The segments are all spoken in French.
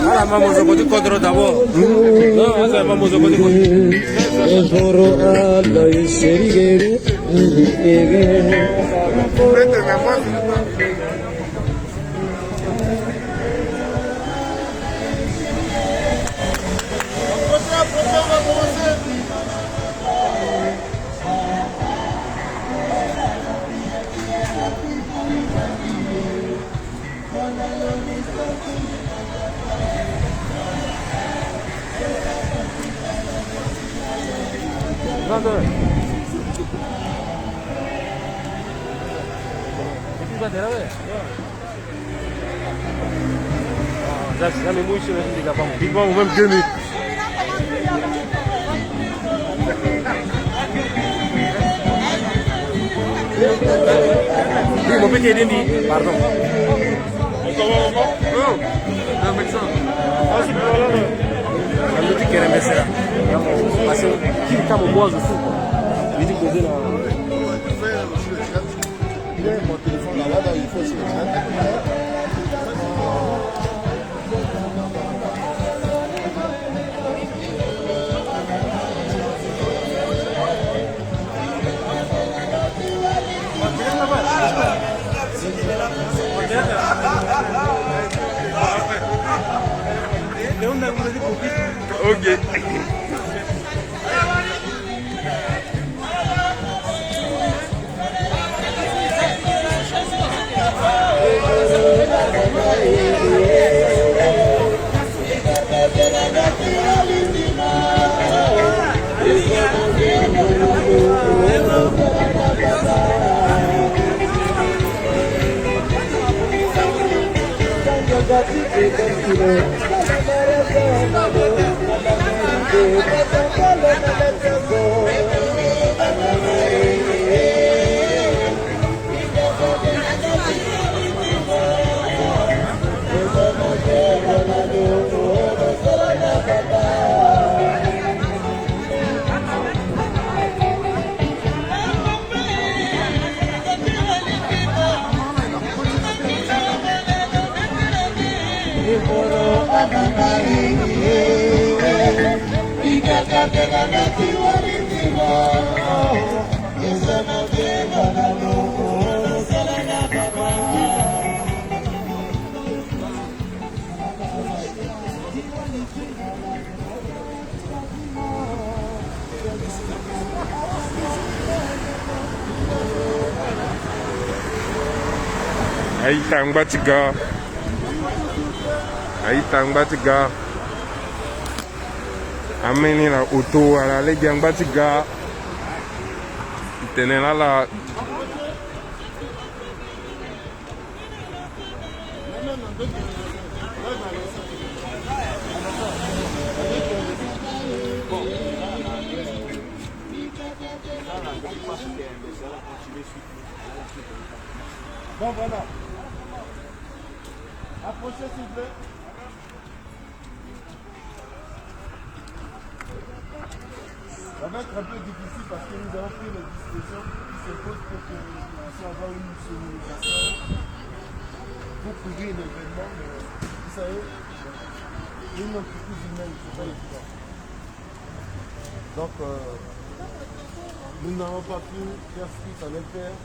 Ahora vamos a poner contra d'abord. No, ahora vamos a poner Ça me mouille sur les gars, vivant ou même 2 minutes. Oui, mon petit ennemi, pardon. Non, médecin. Je dis qu'il est médecin. Parce que qui est comme moi, je fous. Il dit que c'est là. Mon téléphone là-bas, il faut aussi le Ok. Aitang batiga. Ameni na auto ala legi ang batiga. Tenela la. Bon voilà. Approchez s'il vous plaît. Ça va être un peu difficile parce que nous avons pris les dispositions qui s'imposent pour que nous puissions avoir une sonorisation pour couvrir l'événement. Mais vous savez, une entreprise humaine, c'est pas évident. Donc, nous n'avons pas pu faire ce qu'il fallait faire.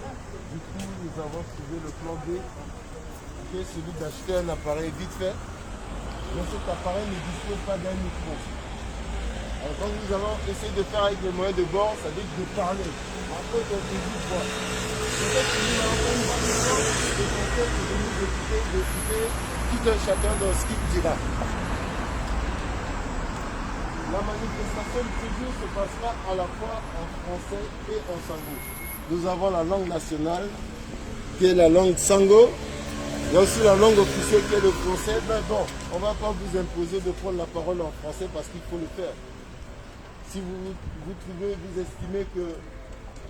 Du coup, nous avons trouvé le plan B, qui est celui d'acheter un appareil vite fait. Mais cet appareil ne dispose pas d'un micro. Alors quand nous allons essayer de faire avec les moyens de bord, ça veut dire de parler. Après, on se dit quoi. Peut-être que nous n'avons pas une bonne chose de concept de nous d'écouter tout un chacun dans ce qu'il dira. La manifestation de ce jour se passera à la fois en français et en sango. Nous avons la langue nationale, qui est la langue sango. Il y a aussi la langue officielle qui est le français. Mais bon, on ne va pas vous imposer de prendre la parole en français parce qu'il faut le faire. Si vous estimez que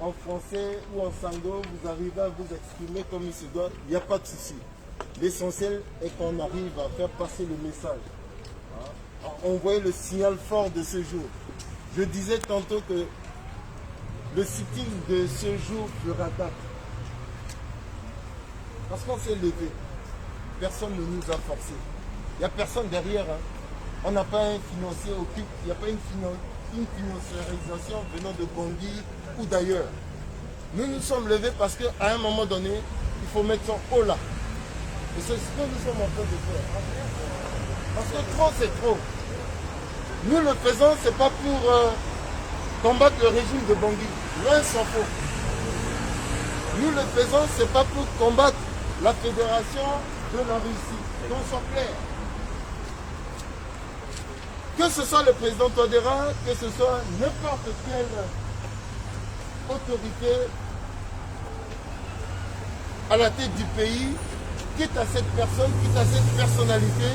en français ou en sango, vous arrivez à vous exprimer comme il se doit, il n'y a pas de souci. L'essentiel est qu'on arrive à faire passer le message. À envoyer le signal fort de ce jour. Je disais tantôt que le sitting de ce jour fera date. Parce qu'on s'est levé. Personne ne nous a forcés. Il n'y a personne derrière. On n'a pas un financier au pic. Il n'y a pas une financiarisation venant de Bangui ou d'ailleurs. Nous nous sommes levés parce qu'à un moment donné, il faut mettre son haut là. Et c'est ce que nous sommes en train de faire. Parce que trop, c'est trop. Nous le faisons, ce n'est pas pour combattre le régime de Bangui. Loin s'en faut. Nous le faisons, ce n'est pas pour combattre la fédération de la Russie. Qu'on soit clair. Que ce soit le président Touadéra, que ce soit n'importe quelle autorité à la tête du pays, quitte à cette personne, quitte à cette personnalité,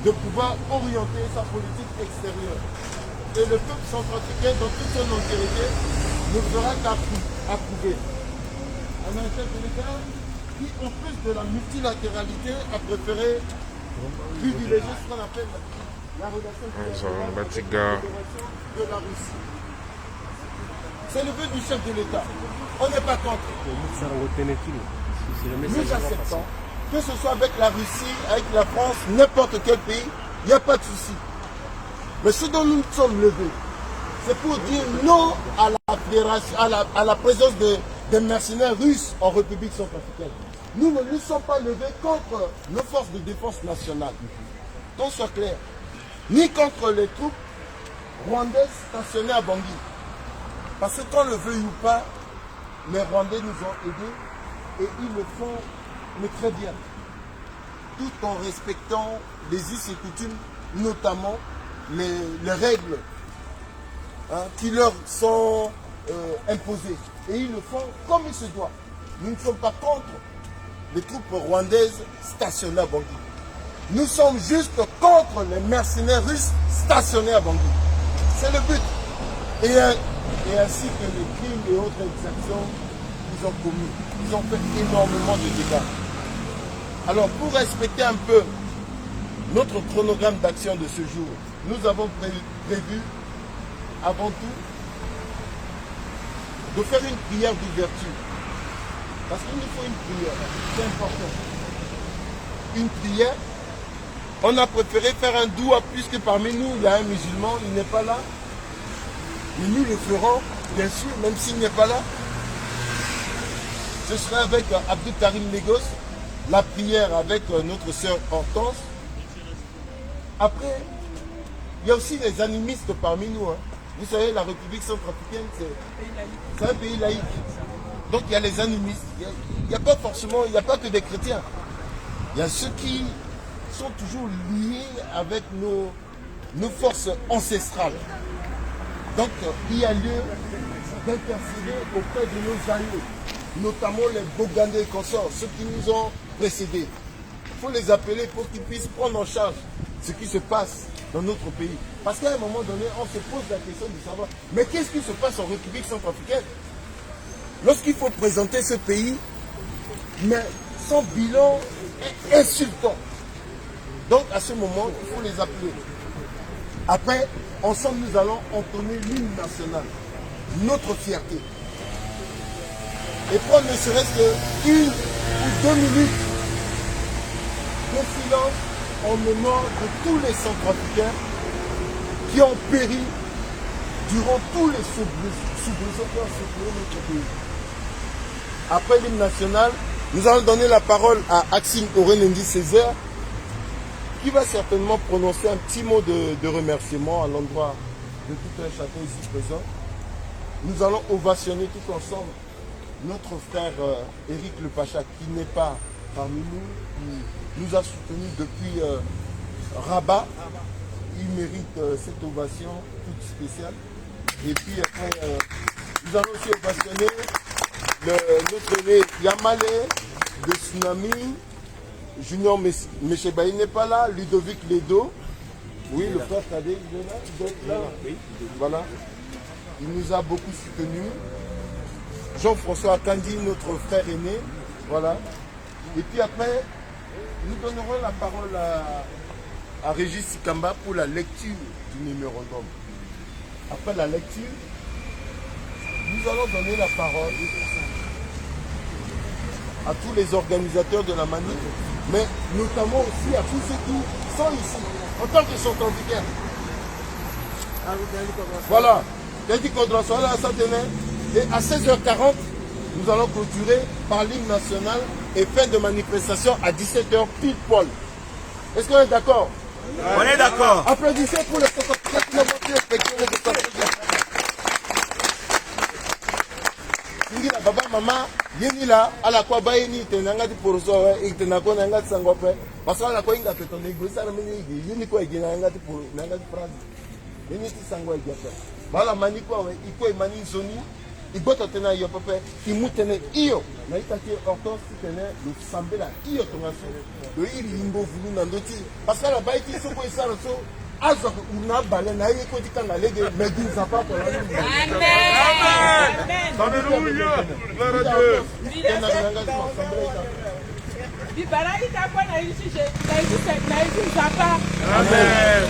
de pouvoir orienter sa politique extérieure. Et le peuple centrafricain, dans toute son entièreté, ne fera qu'approuver. On a un chef de l'État qui, en plus de la multilatéralité, a préféré privilégier ce qu'on appelle la relation de la Russie. C'est le but du chef de l'État. On n'est pas contre. Nous acceptons que ce soit avec la Russie, avec la France, n'importe quel pays, il n'y a pas de souci. Mais ce dont nous sommes levés, c'est pour dire non à la fédération, à la présence des mercenaires russes en République centrafricaine. Nous ne nous sommes pas levés contre nos forces de défense nationale. Qu'on soit clair. Ni contre les troupes rwandaises stationnées à Bangui. Parce que qu'on le veuille ou pas, les Rwandais nous ont aidés et ils le font mais très bien. Tout en respectant les us et coutumes, notamment les règles qui leur sont imposées. Et ils le font comme il se doit. Nous ne sommes pas contre les troupes rwandaises stationnées à Bangui. Nous sommes juste contre les mercenaires russes stationnés à Bangui. C'est le but. Et ainsi que les crimes et autres exactions qu'ils ont commis. Ils ont fait énormément de dégâts. Alors, pour respecter un peu notre chronogramme d'action de ce jour, nous avons prévu, avant tout, de faire une prière d'ouverture. Parce qu'il nous faut une prière, c'est important. Une prière. On a préféré faire un doua puisque parmi nous, il y a un musulman, il n'est pas là. Mais nous le ferons, bien sûr, même s'il n'est pas là. Ce sera avec Abdou Karim Lagos, la prière avec notre sœur Hortense. Après, il y a aussi les animistes parmi nous. Vous savez, la République centrafricaine, c'est un pays laïque. Donc il y a les animistes. Il n'y a pas forcément, il n'y a pas que des chrétiens. Il y a ceux qui sont toujours liés avec nos forces ancestrales. Donc il y a lieu d'intercéder auprès de nos aïeux, notamment les Bogandais et consorts, ceux qui nous ont précédés. Il faut les appeler pour qu'ils puissent prendre en charge ce qui se passe dans notre pays. Parce qu'à un moment donné, on se pose la question de savoir, mais qu'est-ce qui se passe en République centrafricaine? Lorsqu'il faut présenter ce pays, mais son bilan est insultant. Donc à ce moment, il faut les appeler. Après, ensemble, nous allons entonner l'hymne national, notre fierté. Et prendre ne serait-ce qu'une ou 2 minutes de silence en mémoire de tous les Centrafricains qui ont péri durant tous les soubresauts qui ont secoué notre pays. Après l'hymne national, nous allons donner la parole à Axime Orenendi Césaire, qui va certainement prononcer un petit mot de remerciement à l'endroit de tout un chacun ici présent. Nous allons ovationner tout ensemble notre frère Éric Le Pacha, qui n'est pas parmi nous, qui nous a soutenus depuis Rabat. Il mérite cette ovation toute spéciale. Et puis après, nous allons aussi ovationner notre aîné Yamale de Tsunami. Junior Mechebaï n'est pas là, Ludovic Ledo, oui, le frère Tadé, il est là, il doit être là. Voilà, il nous a beaucoup soutenus. Jean-François Akandi, notre frère aîné, voilà. Et puis après, nous donnerons la parole à Régis Sikamba pour la lecture du numérodome. Après la lecture, nous allons donner la parole à tous les organisateurs de la manif, mais notamment aussi à tous ceux qui sont ici, en tant que centrafricains. Voilà, et à 16h40, nous allons clôturer par l'hymne national et fin de manifestation à 17h pile poil. Est-ce qu'on est d'accord? On est d'accord. Applaudissez pour les centrafricains qui ont montré le spectacle de centrafricains. Singira baba mama yeni la ala kwa ba yeni tenanga di poroso itena ko nanga tsango pe basala ko inga peto ne gwisa na mini yeni ko igina nanga di poro nanga di France yeni ti sango igata bala mani ko we iko mani zoni igoto tena yo pepe imutene iyo na itaki ortos tene le sambela iyo tongaso do iri imbo vulu na ndoti basala ba iti so ko isara so azo una bale na yeko dikanga lege medinza pa ko amen Alléluia. Gloire à Dieu. Bibara ita kwa na ishi na ishi zapa. Amen.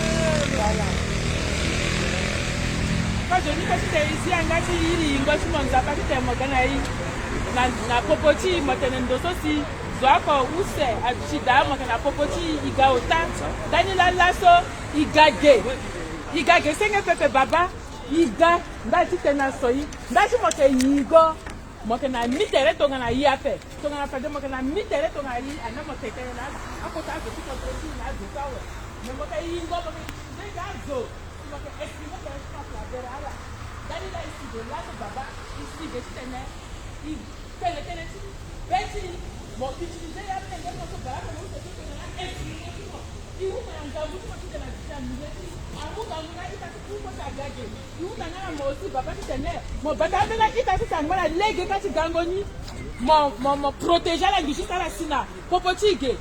Quand je dis que tu es ici, en Gati, il y a un zapa qui est moganaï. Na popoti, motenendo sosi. Zwako use achida mokana popoti igaota. Danila laso igage. Igage senge pepe baba. Iga ndati tena soyi. Ndati moke yigo. Mokana mitere tongana yape. Tongana pade mokana mitere tongana yi ana moteke na. Akota ko ti popoti na dukawe. Moke yigo moke degazo. Moke esimo que está la verala. Danila ici de là baba ici de tena. I tele tele ti. Beti bon utiliser ya pende mo so baba mo se ti na esimo. I uma ngabu mo ti na ti amuga muna ita ti ko ta gage. I uma na mo si baba ti tene. Mo baba bela ita ti tanga na lege ka ti gangoni. Mo protéger la justice à la sina. Popotige.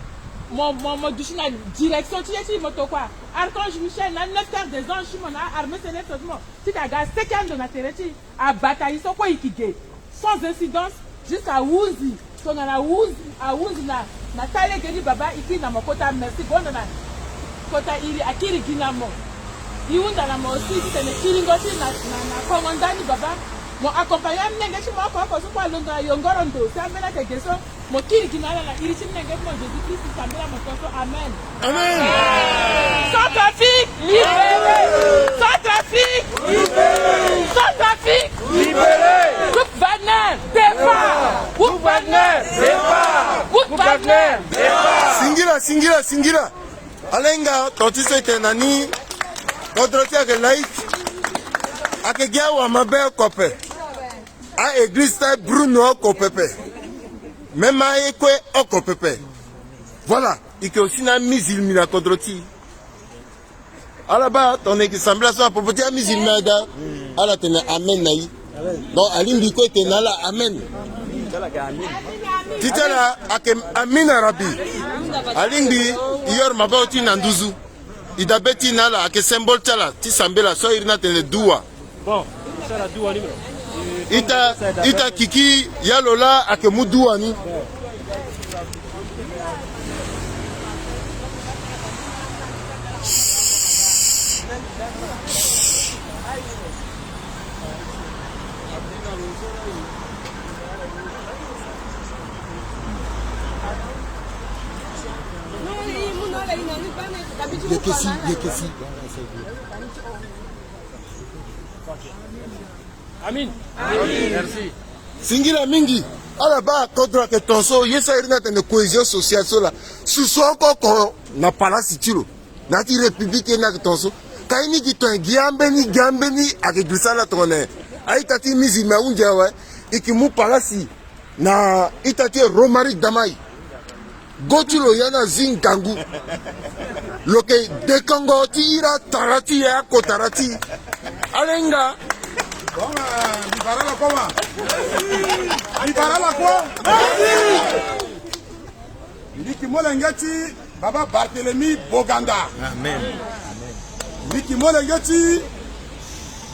Mon douche na direction tu es moto quoi Archange Michel na 9 quarts des anges mon armée céleste mo ti ta ga second de na tereti a bataille so ko ikige sans incidence jusqu'à Wuzi so na Wuzi na tale gedi baba iki na mokota merci bonne na kota ili akiri ginamo iunda na mo si ti tene kilingo ti na commandant baba mo accompagner mnenge ti mo ko so kwa londo yongorondo sambela ke geso mo kiri kinala la iri tin nenge mo Jésus Christ sambela mo so amen Amen. Sans trafic libéré, sans trafic libéré, sans trafic libéré. Groupe Wagner départ, groupe Wagner départ, groupe Wagner départ. Singira alenga totiso itenani kodrotia ke laik akegia wa mabe kope a église Bruno kopepe même a ekwe okopepe voilà et que aussi na musulman la kodroti alaba ton assemblée soit pour dire musulman da ala tena amen nayi donc alimbi ko tena la amen titala ake amina rabbi alimbi yor maboti na nduzu idabeti nala ake symbole tala ti sambela so irina tene dua Bon, ça la doua numéro. ita kiki yalola ake mudua ni Yekesi. Amin. Amin. Merci. Singira mingi ala ba kodra ke tonso yesa irina tene cohésion sociale sola suso ko na palasi tiro na ti république na ke tonso kaini ki to gambeni ake grisala tone ai tati mizi ma unjewe ikimu palasi na itati romari damai gotulo yana zingangu loke dekango tira tarati ya kotarati alenga Bibarala quoi? Niki Molengeti, Baba Barthélemy Boganda. Amen. Niki Molengeti,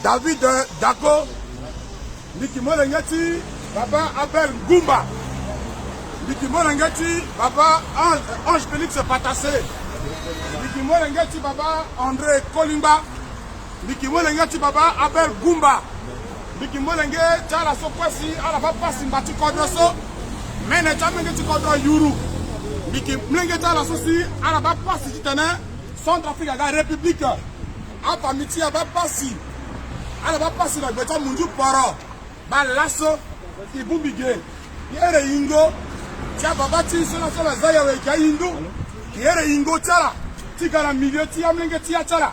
David Dako. Niki Molengeti, Baba Abel Gumba. Likimo Lengeti, Baba Ange Félix Patassé. Likimo Lengeti, Baba André Kolimba. Likimo Lengeti, Baba Abel Goumba. Likimo Lengeti, Tchala Sokwesi, Alababa Simbati Kodroso. Mene Tchamengeti Kodro Yuru. Likimo Lengeti, Tchala Sosi, Alababa Sititene, Centrafrique, la République. Apamiti, Alababa Si. Alababa Si, la Gbeta Mundu Poro. Balasso, Ibumbige. Yere Ingo. Tia Baba Ti, Sona Zayawe, Kaindu. Yere Ingo Tchala. Tigara milieu, Tia Mengeti Tchala.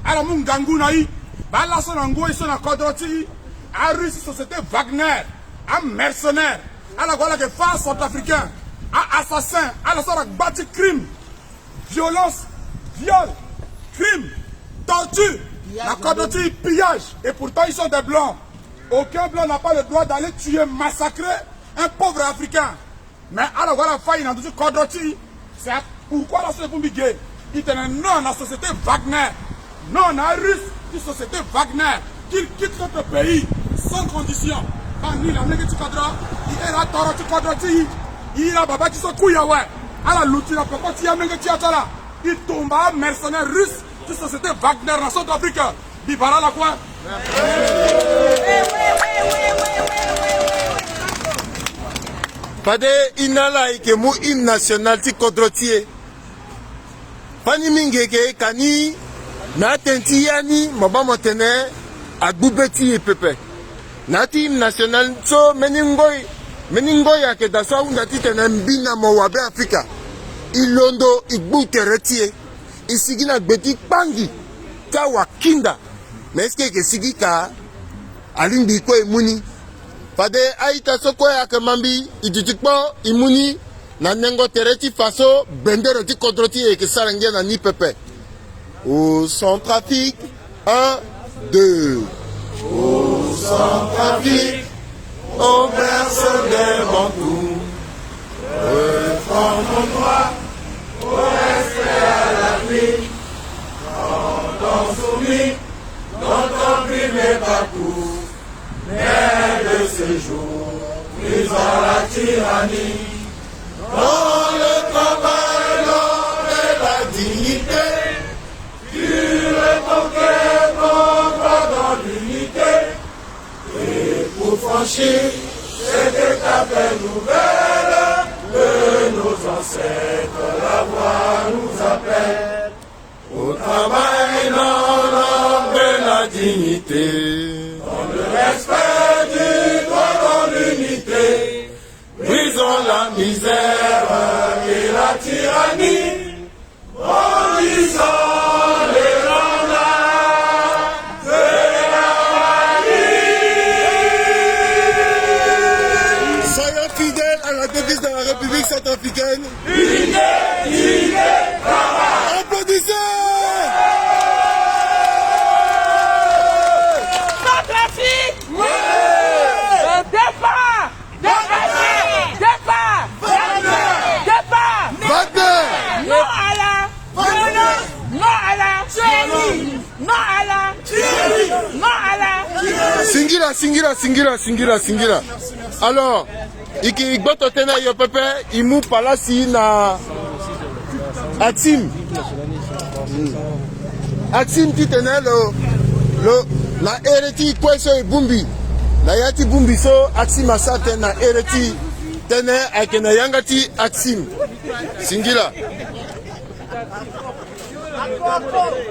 Ala mungangu na yi bala so na ngo iso na kodroti a Russie société Wagner a mercenaire ala gola ke face centrafricain a assassin ala so na bâti crime violence viol crime torture la kodroti pillage et pourtant ils sont des blancs. Aucun blanc n'a pas le droit d'aller tuer massacrer un pauvre africain, mais ala gola faille na du kodroti. C'est pourquoi la société Bumbige il tenait non la société Wagner. Non, la Russe, une société Wagner, qu'il quitte notre pays sans condition. Ni la négative cadre, il est la toroti quadrati, il a baba qui sont couillaway. À la louti, la papa, il y a négative là. Il tombe à mercenaire russe, une société Wagner dans Centrafrique. Bibara la quoi? Pade inala ike mu hymne national ti quadratier. Pani mingeke kani. Na tenti yani mabama tene agbubeti e pepe na team national so meningoi ya ke da so unda titene mbina mo wabe Afrika ilondo igbu keretie isigina gbeti pangi ta wakinda meske ke sigika alimbi ko imuni pade aita soko ya ke mambi ijitikpo imuni na nengo tereti faso bendero ti kodroti e ke sarenge na ni pepe. Au Centrafrique, 1, 2. Au Centrafrique, au berceau des Bantous, reprends mon droit, au respect à l'Afrique, quand on soumis, quand on primait partout, mais de séjour, pris dans la tyrannie, dans le travail, l'ordre et la dignité. Dans l'unité et pour franchir cette étape nouvelle de nos ancêtres, la voie nous appelle au travail dans l'ordre de la dignité, dans le respect du droit, dans l'unité, brisons la misère et la tyrannie, brandissons les devise de la République centrafricaine. Unité, unité, travail. Applaudissez. Centrafrique. Oui. Départ. Départ. Non à la. Non à la. Non à la. Non à la. Singira. Alors. Iki gboto tena yo pepe imu palasi na atim ti tena lo na ereti kweso ibumbi na yati bumbi so atim asate na ereti tena akena yangati atim singila.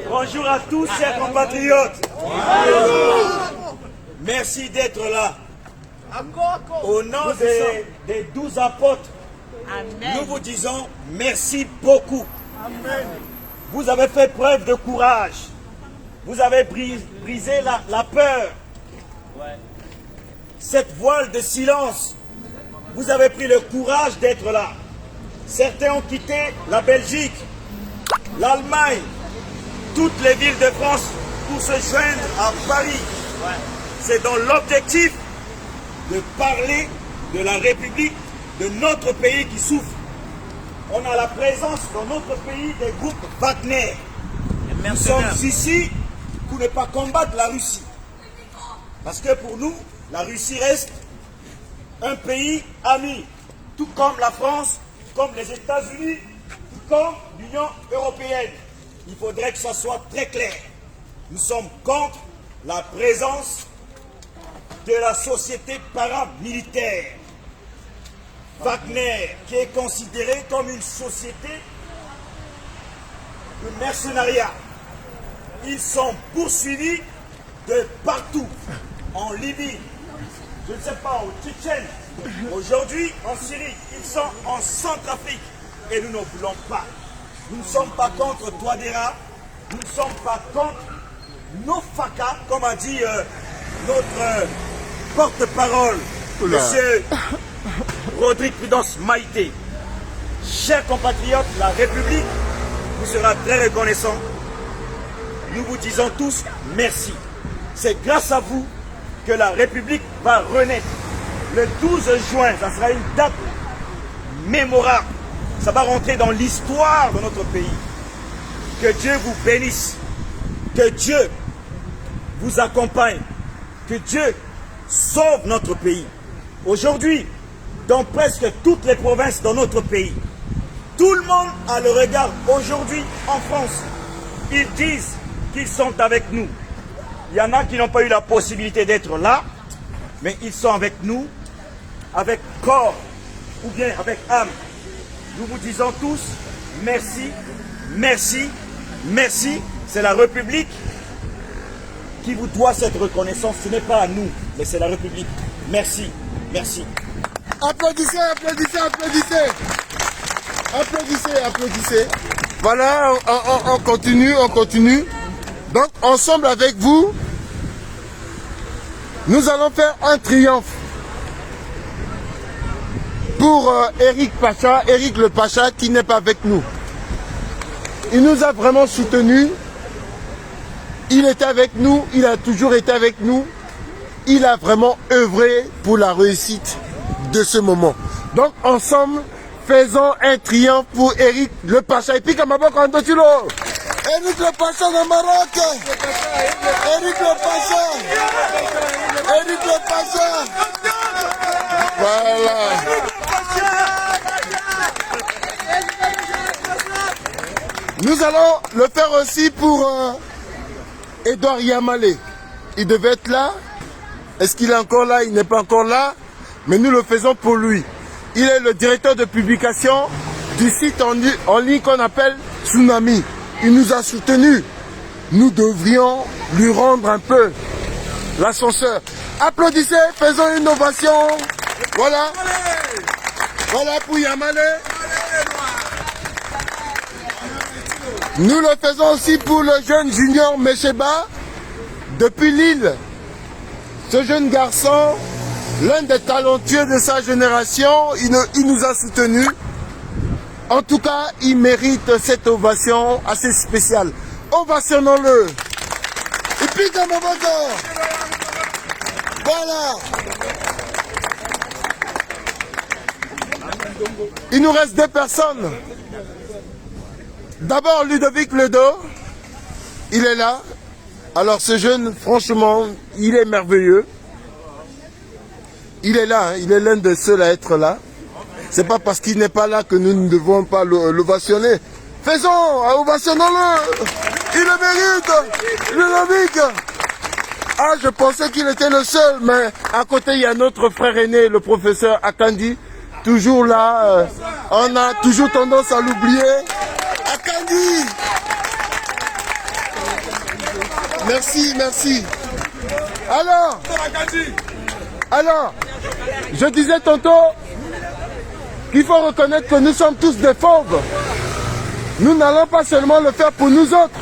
Bonjour à tous chers compatriotes. Merci d'être là. Au nom des 12 apôtres, amen. Nous vous disons merci beaucoup. Amen. Vous avez fait preuve de courage. Vous avez brisé la peur. Ouais. Cette voile de silence, vous avez pris le courage d'être là. Certains ont quitté la Belgique, l'Allemagne, toutes les villes de France pour se joindre à Paris. Ouais. C'est dans l'objectif de parler de la République, de notre pays qui souffre. On a la présence dans notre pays des groupes Wagner. Nous sommes ici pour ne pas combattre la Russie. Parce que pour nous, la Russie reste un pays ami. tout comme la France, comme les États-Unis, tout comme l'Union européenne. Il faudrait que ça soit très clair. Nous sommes contre la présence de la société paramilitaire. Wagner, qui est considéré comme une société de mercenariat. Ils sont poursuivis de partout, en Libye, je ne sais pas, au Tchétchène, aujourd'hui en Syrie, ils sont en Centrafrique et nous ne voulons pas. Nous ne sommes pas contre Touadéra, nous ne sommes pas contre nos FACA, comme a dit notre porte-parole, M. Rodrigue Prudence Maïté. Chers compatriotes, la République vous sera très reconnaissant. Nous vous disons tous merci. C'est grâce à vous que la République va renaître. Le 12 juin, ça sera une date mémorable. Ça va rentrer dans l'histoire de notre pays. Que Dieu vous bénisse. Que Dieu vous accompagne. Que Dieu sauve notre pays. Aujourd'hui, dans presque toutes les provinces de notre pays, tout le monde a le regard aujourd'hui en France. Ils disent qu'ils sont avec nous. Il y en a qui n'ont pas eu la possibilité d'être là, mais ils sont avec nous, avec corps ou bien avec âme. Nous vous disons tous merci, merci, merci. C'est la République qui vous doit cette reconnaissance. Ce n'est pas à nous, mais c'est la République. Merci, merci. Applaudissez, applaudissez, applaudissez. Applaudissez, applaudissez. Voilà, on continue, on continue. Donc, ensemble avec vous, nous allons faire un triomphe pour Eric Pacha, Eric le Pacha qui n'est pas avec nous. Il nous a vraiment soutenus. Il était avec nous, il a toujours été avec nous. Il a vraiment œuvré pour la réussite de ce moment. Donc, ensemble, faisons un triomphe pour Eric le Pacha. Et puis, comme Eric le Pacha de Maroc. Eric le Pacha. Eric le Pacha. Voilà. Nous allons le faire aussi pour Edouard Yamalé. Il devait être là. Est-ce qu'il est encore là? Il n'est pas encore là. Mais nous le faisons pour lui. Il est le directeur de publication du site en ligne qu'on appelle Tsunami. Il nous a soutenus. Nous devrions lui rendre un peu l'ascenseur. Applaudissez, faisons une ovation. Voilà. Voilà pour Yamalé. Nous le faisons aussi pour le jeune Junior Mesheba depuis Lille. Ce jeune garçon, l'un des talentueux de sa génération, il nous a soutenus. En tout cas, il mérite cette ovation assez spéciale. Ovationnons-le. Et puis comme voilà. Il nous reste 2 personnes. D'abord, Ludovic Ledo. Il est là. Alors ce jeune, franchement, il est merveilleux. Il est là, hein. Il est l'un des seuls à être là. C'est pas parce qu'il n'est pas là que nous ne devons pas l'ovationner. Faisons, ovationnons-le. Il le mérite. Ludovic. Ah, je pensais qu'il était le seul, mais à côté, il y a notre frère aîné, le professeur Akandi. Toujours là. On a toujours tendance à l'oublier. Akandi. Merci, merci. Alors, je disais tantôt qu'il faut reconnaître que nous sommes tous des fauves. Nous n'allons pas seulement le faire pour nous autres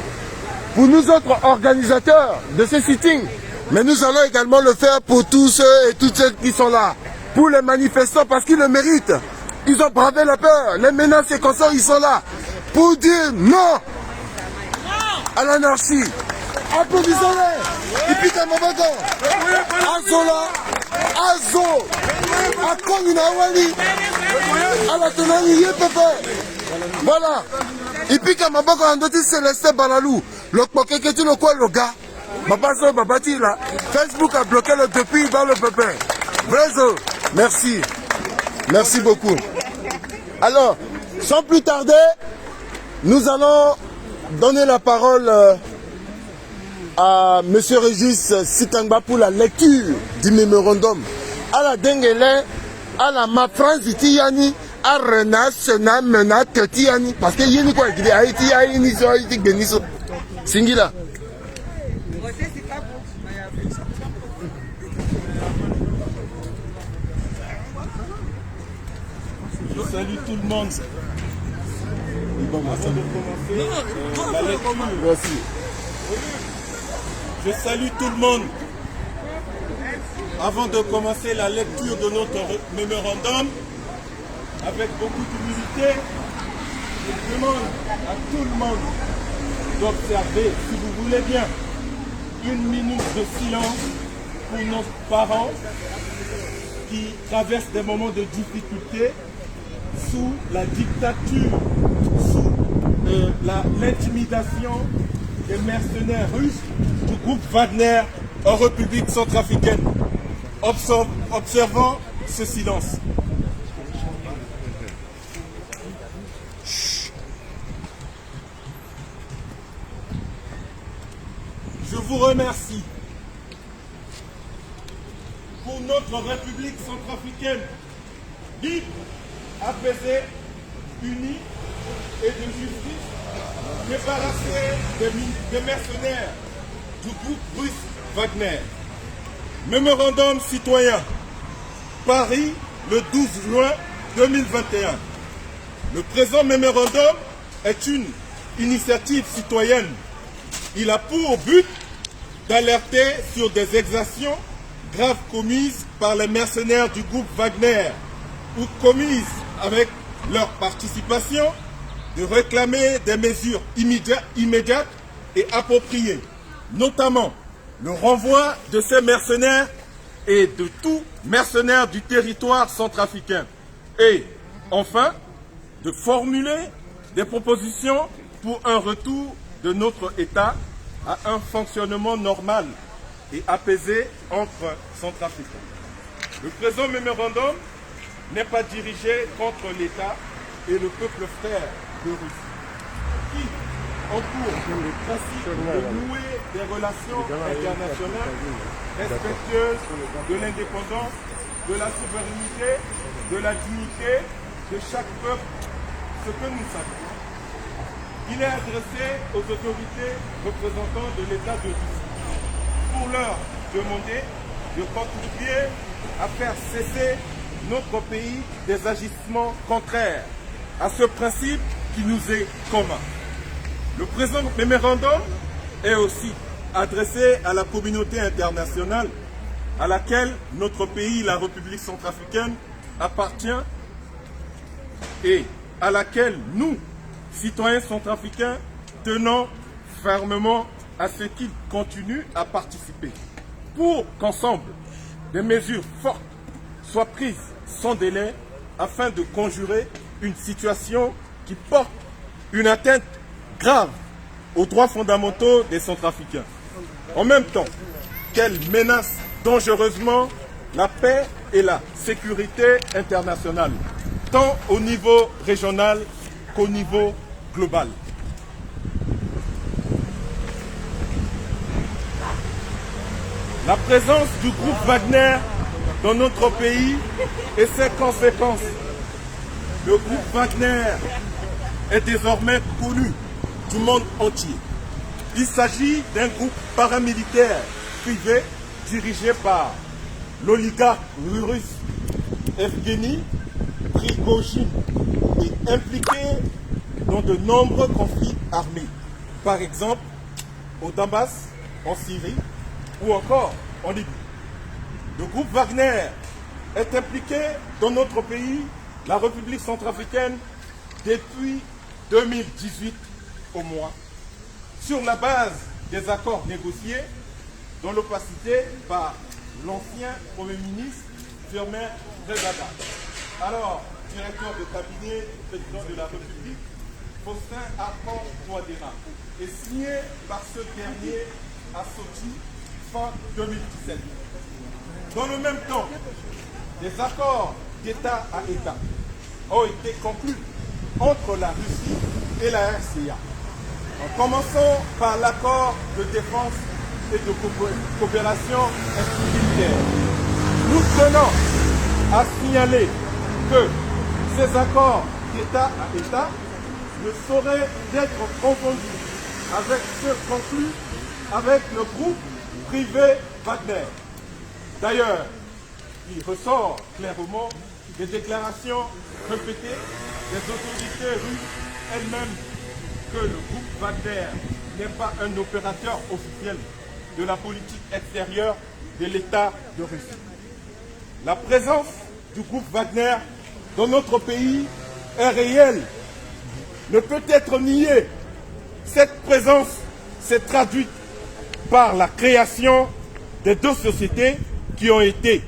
organisateurs de ces sittings, mais nous allons également le faire pour tous ceux et toutes celles qui sont là, pour les manifestants parce qu'ils le méritent. Ils ont bravé la peur, les menaces et consorts, ils sont là pour dire non à l'anarchie. Applaudissons-les. Et puis Kamabaka, Azola, Azo, Akoni Nawali, Alatonani Yepepe. Voilà. Et puis Kamabaka Andoti Célestin Balalou, le Pokeketi le quoi le gars. Babazo Babati là. Facebook a bloqué le depuis dans le pépin. Réseau. Merci. Merci beaucoup. Alors, sans plus tarder, nous allons donner la parole à M. Régis Sitangba pour la lecture du mémorandum. À la Dengele, à la Mafrance Tiani, à Renas, Sena, Mena, Tiani. Parce que Yeni quoi, il dit Haïti, Haïti, Haïti, Beniso. Singila. Je salue tout le monde. Avant de commencer la lecture, Merci. je salue tout le monde. Avant de commencer la lecture de notre mémorandum, avec beaucoup d'humilité, je demande à tout le monde d'observer, si vous voulez bien, 1 minute de silence pour nos parents qui traversent des moments de difficulté sous la dictature, sous l'intimidation des mercenaires russes du groupe Wagner en République centrafricaine. Observons ce silence. Je vous remercie pour notre République centrafricaine libre, apaisée, unie et de justice, débarrassée des mercenaires du groupe russe Wagner. Mémorandum citoyen, Paris, le 12 juin 2021. Le présent mémorandum est une initiative citoyenne. Il a pour but d'alerter sur des exactions graves commises par les mercenaires du groupe Wagner ou commises avec leur participation, de réclamer des mesures immédiates et appropriées, notamment le renvoi de ces mercenaires et de tous mercenaires du territoire centrafricain. Et enfin, de formuler des propositions pour un retour de notre État à un fonctionnement normal et apaisé entre Centrafricains. Le présent mémorandum n'est pas dirigé contre l'État et le peuple frère de Russie, qui encourent le principe de nouer des relations internationales respectueuses de l'indépendance, de la souveraineté, de la dignité de chaque peuple, ce que nous savons. Il est adressé aux autorités représentantes de l'État de Russie pour leur demander de contribuer à faire cesser notre pays des agissements contraires à ce principe qui nous est commun. Le présent mémorandum est aussi adressé à la communauté internationale à laquelle notre pays, la République centrafricaine, appartient et à laquelle nous, citoyens centrafricains, tenons fermement à ce qu'ils continuent à participer pour qu'ensemble, des mesures fortes soient prises sans délai afin de conjurer une situation qui porte une atteinte grave aux droits fondamentaux des Centrafricains. En même temps qu'elle menace dangereusement la paix et la sécurité internationale, tant au niveau régional qu'au niveau global. La présence du groupe Wagner dans notre pays et ses conséquences. Le groupe Wagner est désormais connu du monde entier. Il s'agit d'un groupe paramilitaire privé dirigé par l'oligarque russe Evgeny Prigojine et impliqué dans de nombreux conflits armés. Par exemple, au Donbass, en Syrie ou encore en Libye. Le groupe Wagner est impliqué dans notre pays, la République centrafricaine, depuis 2018 au moins, sur la base des accords négociés dans l'opacité par l'ancien Premier ministre Firmin Rezada, alors directeur de cabinet du président de la République, Faustin Arcand Touadéra, et signé par ce dernier à Sochi fin 2017. Dans le même temps, des accords d'État à État ont été conclus entre la Russie et la RCA. En commençant par l'accord de défense et de coopération militaire. Nous tenons à signaler que ces accords d'État à État ne sauraient être confondus avec ceux conclus avec le groupe privé Wagner. D'ailleurs, il ressort clairement des déclarations répétées des autorités russes elles-mêmes que le groupe Wagner n'est pas un opérateur officiel de la politique extérieure de l'État de Russie. La présence du groupe Wagner dans notre pays est réelle, ne peut être niée. Cette présence s'est traduite par la création des deux sociétés qui ont été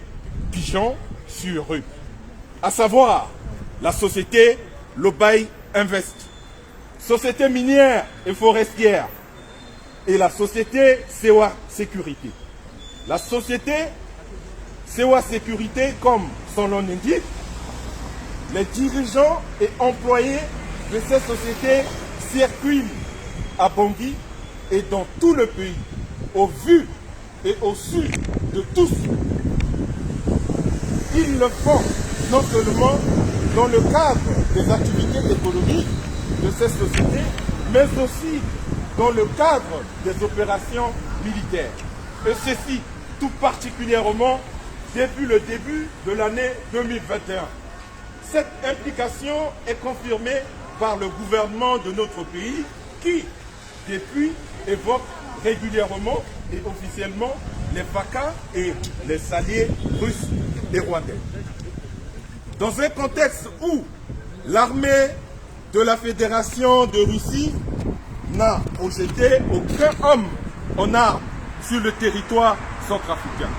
pigeons sur eux, à savoir la société Lobay Invest, société minière et forestière, et la société Sewa Sécurité. La société Sewa Sécurité, comme son nom l'indique, les dirigeants et employés de ces sociétés circulent à Bangui et dans tout le pays, au vu et au su de tous. Ils le font non seulement dans le cadre des activités économiques de ces sociétés, mais aussi dans le cadre des opérations militaires. Et ceci tout particulièrement depuis le début de l'année 2021. Cette implication est confirmée par le gouvernement de notre pays qui, depuis, évoque régulièrement et officiellement les FACA et les alliés russes et rwandais. Dans un contexte où l'armée de la Fédération de Russie n'a projeté aucun homme en armes sur le territoire centrafricain.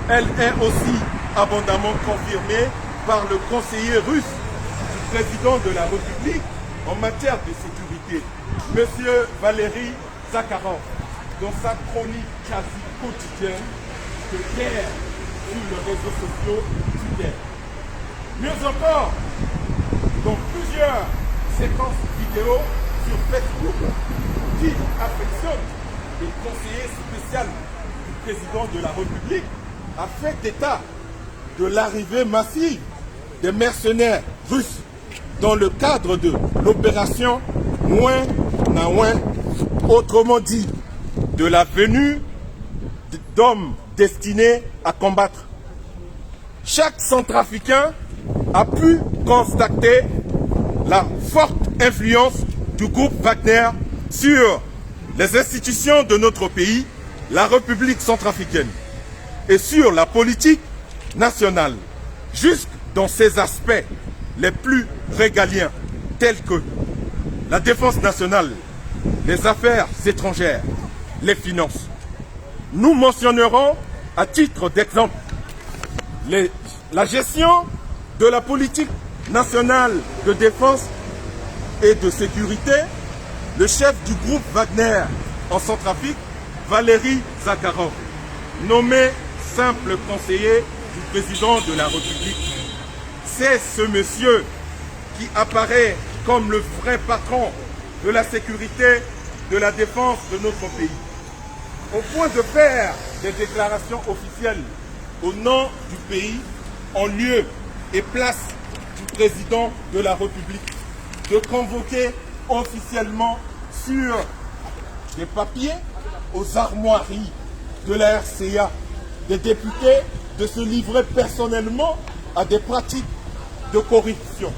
Elle est aussi abondamment confirmée par le conseiller russe du président de la République en matière de sécurité, M. Valéry Zakharov, dans sa chronique quasi quotidienne de guerre sur les réseaux sociaux Twitter. Mieux encore, dans plusieurs séquences vidéo sur Facebook qui affectionne le conseiller spécial du président de la République a fait état de l'arrivée massive des mercenaires russes dans le cadre de l'opération Moins na Moins, autrement dit, de la venue d'hommes destinés à combattre. Chaque centrafricain a pu constater la forte influence du groupe Wagner sur les institutions de notre pays, la République centrafricaine, et sur la politique nationale, jusque dans ses aspects les plus régaliens, tels que la défense nationale, les affaires étrangères, les finances. Nous mentionnerons à titre d'exemple la gestion de la politique nationale de défense et de sécurité, le chef du groupe Wagner en Centrafrique, Valéry Zakharov, nommé simple conseiller du président de la République. C'est ce monsieur qui apparaît comme le vrai patron de la sécurité, de la défense de notre pays, au point de faire des déclarations officielles au nom du pays en lieu et place du président de la République, de convoquer officiellement sur des papiers aux armoiries de la RCA des députés de se livrer personnellement à des pratiques de corruption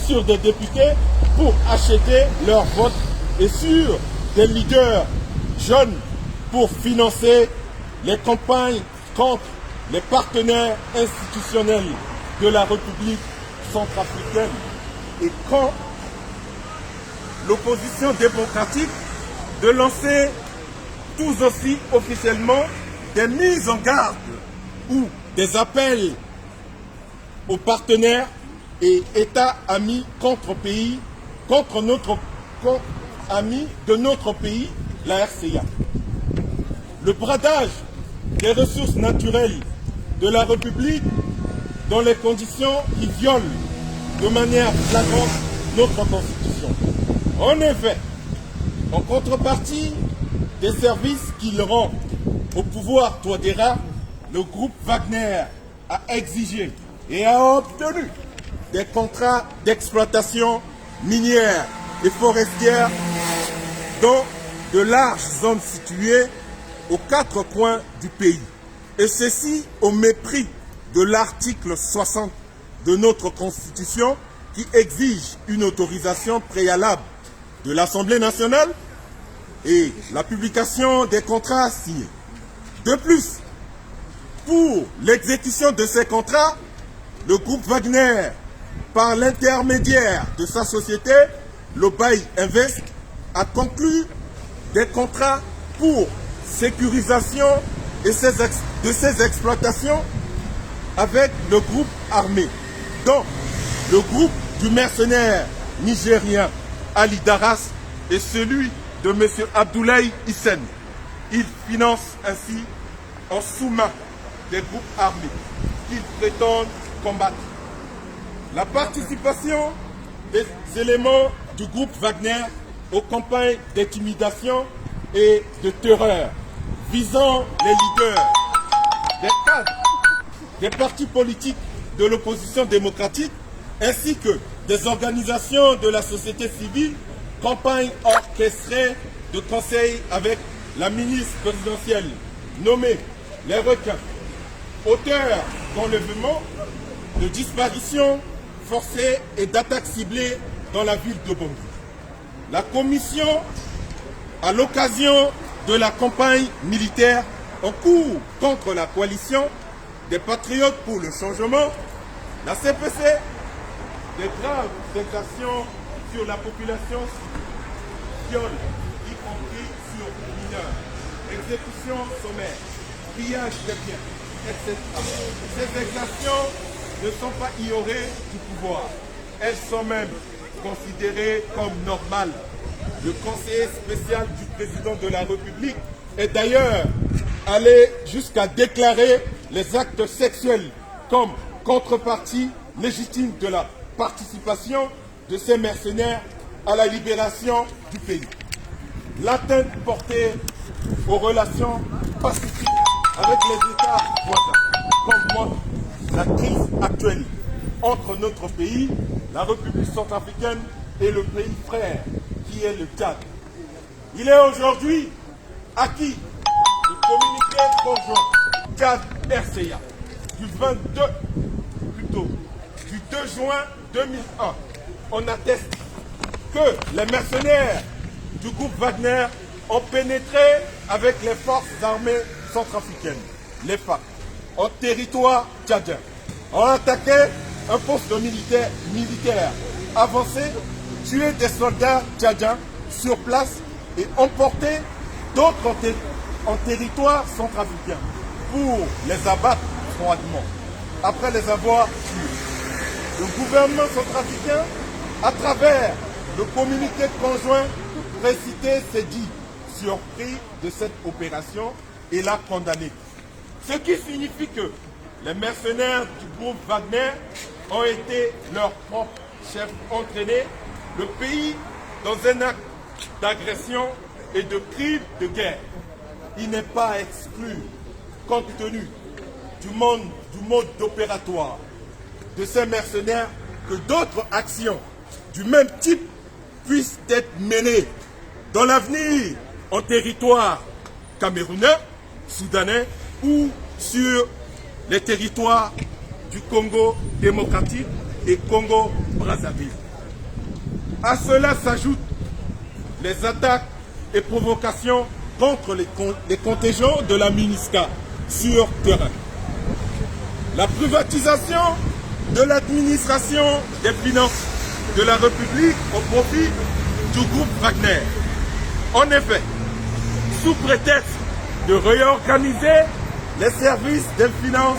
sur des députés pour acheter leur vote et sur des leaders jeunes pour financer les campagnes contre les partenaires institutionnels de la République centrafricaine. Et quand l'opposition démocratique de lancer tous aussi officiellement des mises en garde ou des appels aux partenaires et États amis contre notre ami de notre pays, la RCA. Le bradage des ressources naturelles de la République dans les conditions qui violent de manière flagrante notre Constitution. En effet, en contrepartie des services qu'il rend au pouvoir Touadéra, le groupe Wagner a exigé et a obtenu des contrats d'exploitation minière et forestière dans de larges zones situées aux 4 coins du pays. Et ceci au mépris de l'article 60 de notre Constitution qui exige une autorisation préalable de l'Assemblée nationale et la publication des contrats signés. De plus, pour l'exécution de ces contrats, le groupe Wagner, par l'intermédiaire de sa société, l'Obaï Invest, a conclu des contrats pour sécurisation de ses exploitations avec le groupe armé, dont le groupe du mercenaire nigérien Ali Daras et celui de M. Abdoulaye Hissène. Il finance ainsi en sous-main des groupes armés qu'ils prétendent combattre. La participation des éléments du groupe Wagner aux campagnes d'intimidation et de terreur visant les leaders, des cadres, des partis politiques de l'opposition démocratique ainsi que des organisations de la société civile, campagne orchestrée de conseil avec la ministre présidentielle nommée Les Requins, auteur d'enlèvements, de disparitions forcées et d'attaques ciblées dans la ville de Bangui. La commission, à l'occasion de la campagne militaire en cours contre la coalition des Patriotes pour le changement, la CPC, des graves exactions sur la population civile, viols, y compris sur mineurs, exécutions sommaires, pillage de biens, etc. Ces exactions ne sont pas ignorées du pouvoir. Elles sont même considérées comme normales. Le conseiller spécial du président de la République est d'ailleurs allé jusqu'à déclarer les actes sexuels comme contrepartie légitime de la participation de ces mercenaires à la libération du pays. L'atteinte portée aux relations pacifiques avec les États voisins, comme montre la crise actuelle entre notre pays, la République centrafricaine et le pays frère qui est le Tchad. Il est aujourd'hui acquis le communiqué conjoint Tchad-RCA du 2 juin 2001. On atteste que les mercenaires du groupe Wagner ont pénétré avec les forces armées centrafricaines, les FARC, en territoire tchadien, ont attaqué un poste militaire avancé, tué des soldats tchadiens sur place et emporté d'autres en territoire centrafricain pour les abattre froidement, après les avoir tués. Le gouvernement centrafricain, à travers le communiqué conjoint précité, s'est dit surpris de cette opération et l'a condamné. Ce qui signifie que les mercenaires du groupe Wagner ont été leurs propres chefs entraînés, le pays dans un acte d'agression et de crime de guerre. Il n'est pas exclu, compte tenu du mode opératoire de ces mercenaires, que d'autres actions du même type puissent être menées dans l'avenir en territoire camerounais, soudanais ou sur les territoires du Congo démocratique et Congo-Brazzaville. À cela s'ajoutent les attaques et provocations contre les contingents de la MINUSCA sur terrain. La privatisation de l'administration des finances de la République au profit du groupe Wagner. En effet, sous prétexte de réorganiser les services des finances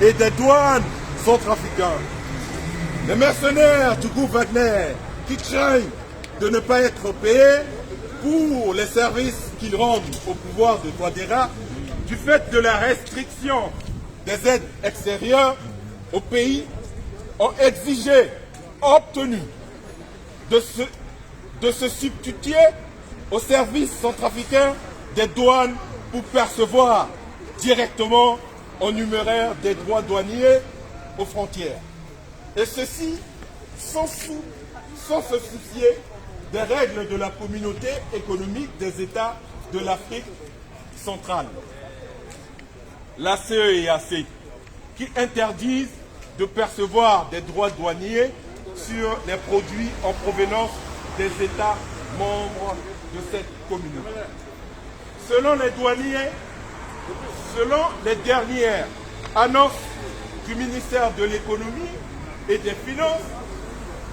et des douanes centrafricains, les mercenaires du groupe Wagner qui craignent de ne pas être payés pour les services qu'ils rendent au pouvoir de Touadéra du fait de la restriction des aides extérieures au pays ont exigé, obtenu de se substituer au service centrafricain des douanes pour percevoir directement en numéraire des droits douaniers aux frontières. Et ceci sans se soucier des règles de la communauté économique des États de l'Afrique centrale, la CEEAC, qui interdisent de percevoir des droits douaniers sur les produits en provenance des États membres de cette communauté. Selon les douaniers, selon les dernières annonces du ministère de l'Économie et des Finances,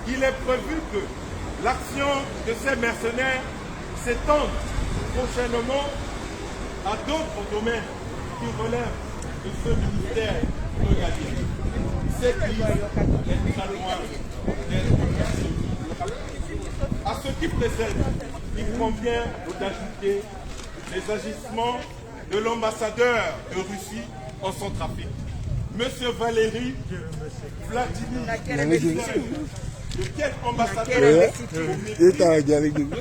il est prévu que l'action de ces mercenaires s'étende prochainement à d'autres domaines qui relèvent de ce ministère régalien. Cette liste est très loin d'être poursuivie. À ce qui précède, il convient d'ajouter les agissements de l'ambassadeur de Russie en Centrafrique, M. Valéry Vladimir. De quel ambassadeur de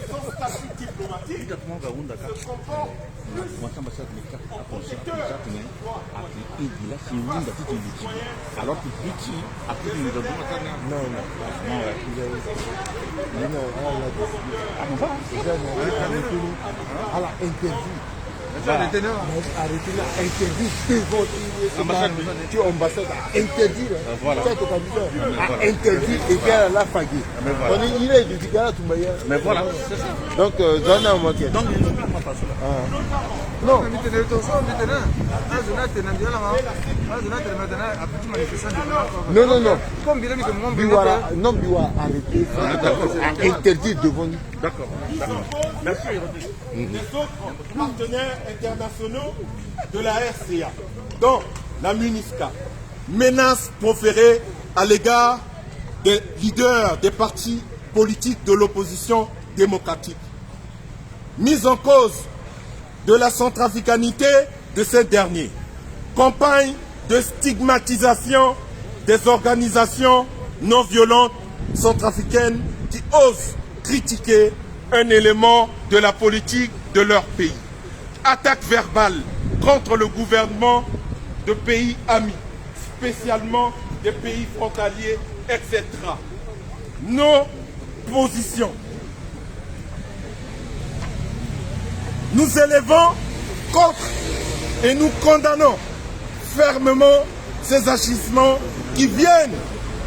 son statut diplomatique se comporte Arrêtez là, interdit tu ambassade a interdit a interdit et qu'elle a la fagué. Il est du gars tout meilleur. Mais voilà, c'est ça. Donc, j'en ai un moitié. Donc, non. Non. Biwara, non, Biwara arrêté. A interdit devant nous. D'accord. Merci. Les autres partenaires internationaux de la RCA, dont la MINUSCA, menaces proférées à l'égard des leaders des partis politiques de l'opposition démocratique. Mise en cause de la centrafricanité de ces derniers. Campagne de stigmatisation des organisations non violentes centrafricaines qui osent critiquer un élément de la politique de leur pays. Attaque verbale contre le gouvernement de pays amis, spécialement des pays frontaliers, etc. Nos positions. Nous élevons contre et nous condamnons fermement ces agissements qui viennent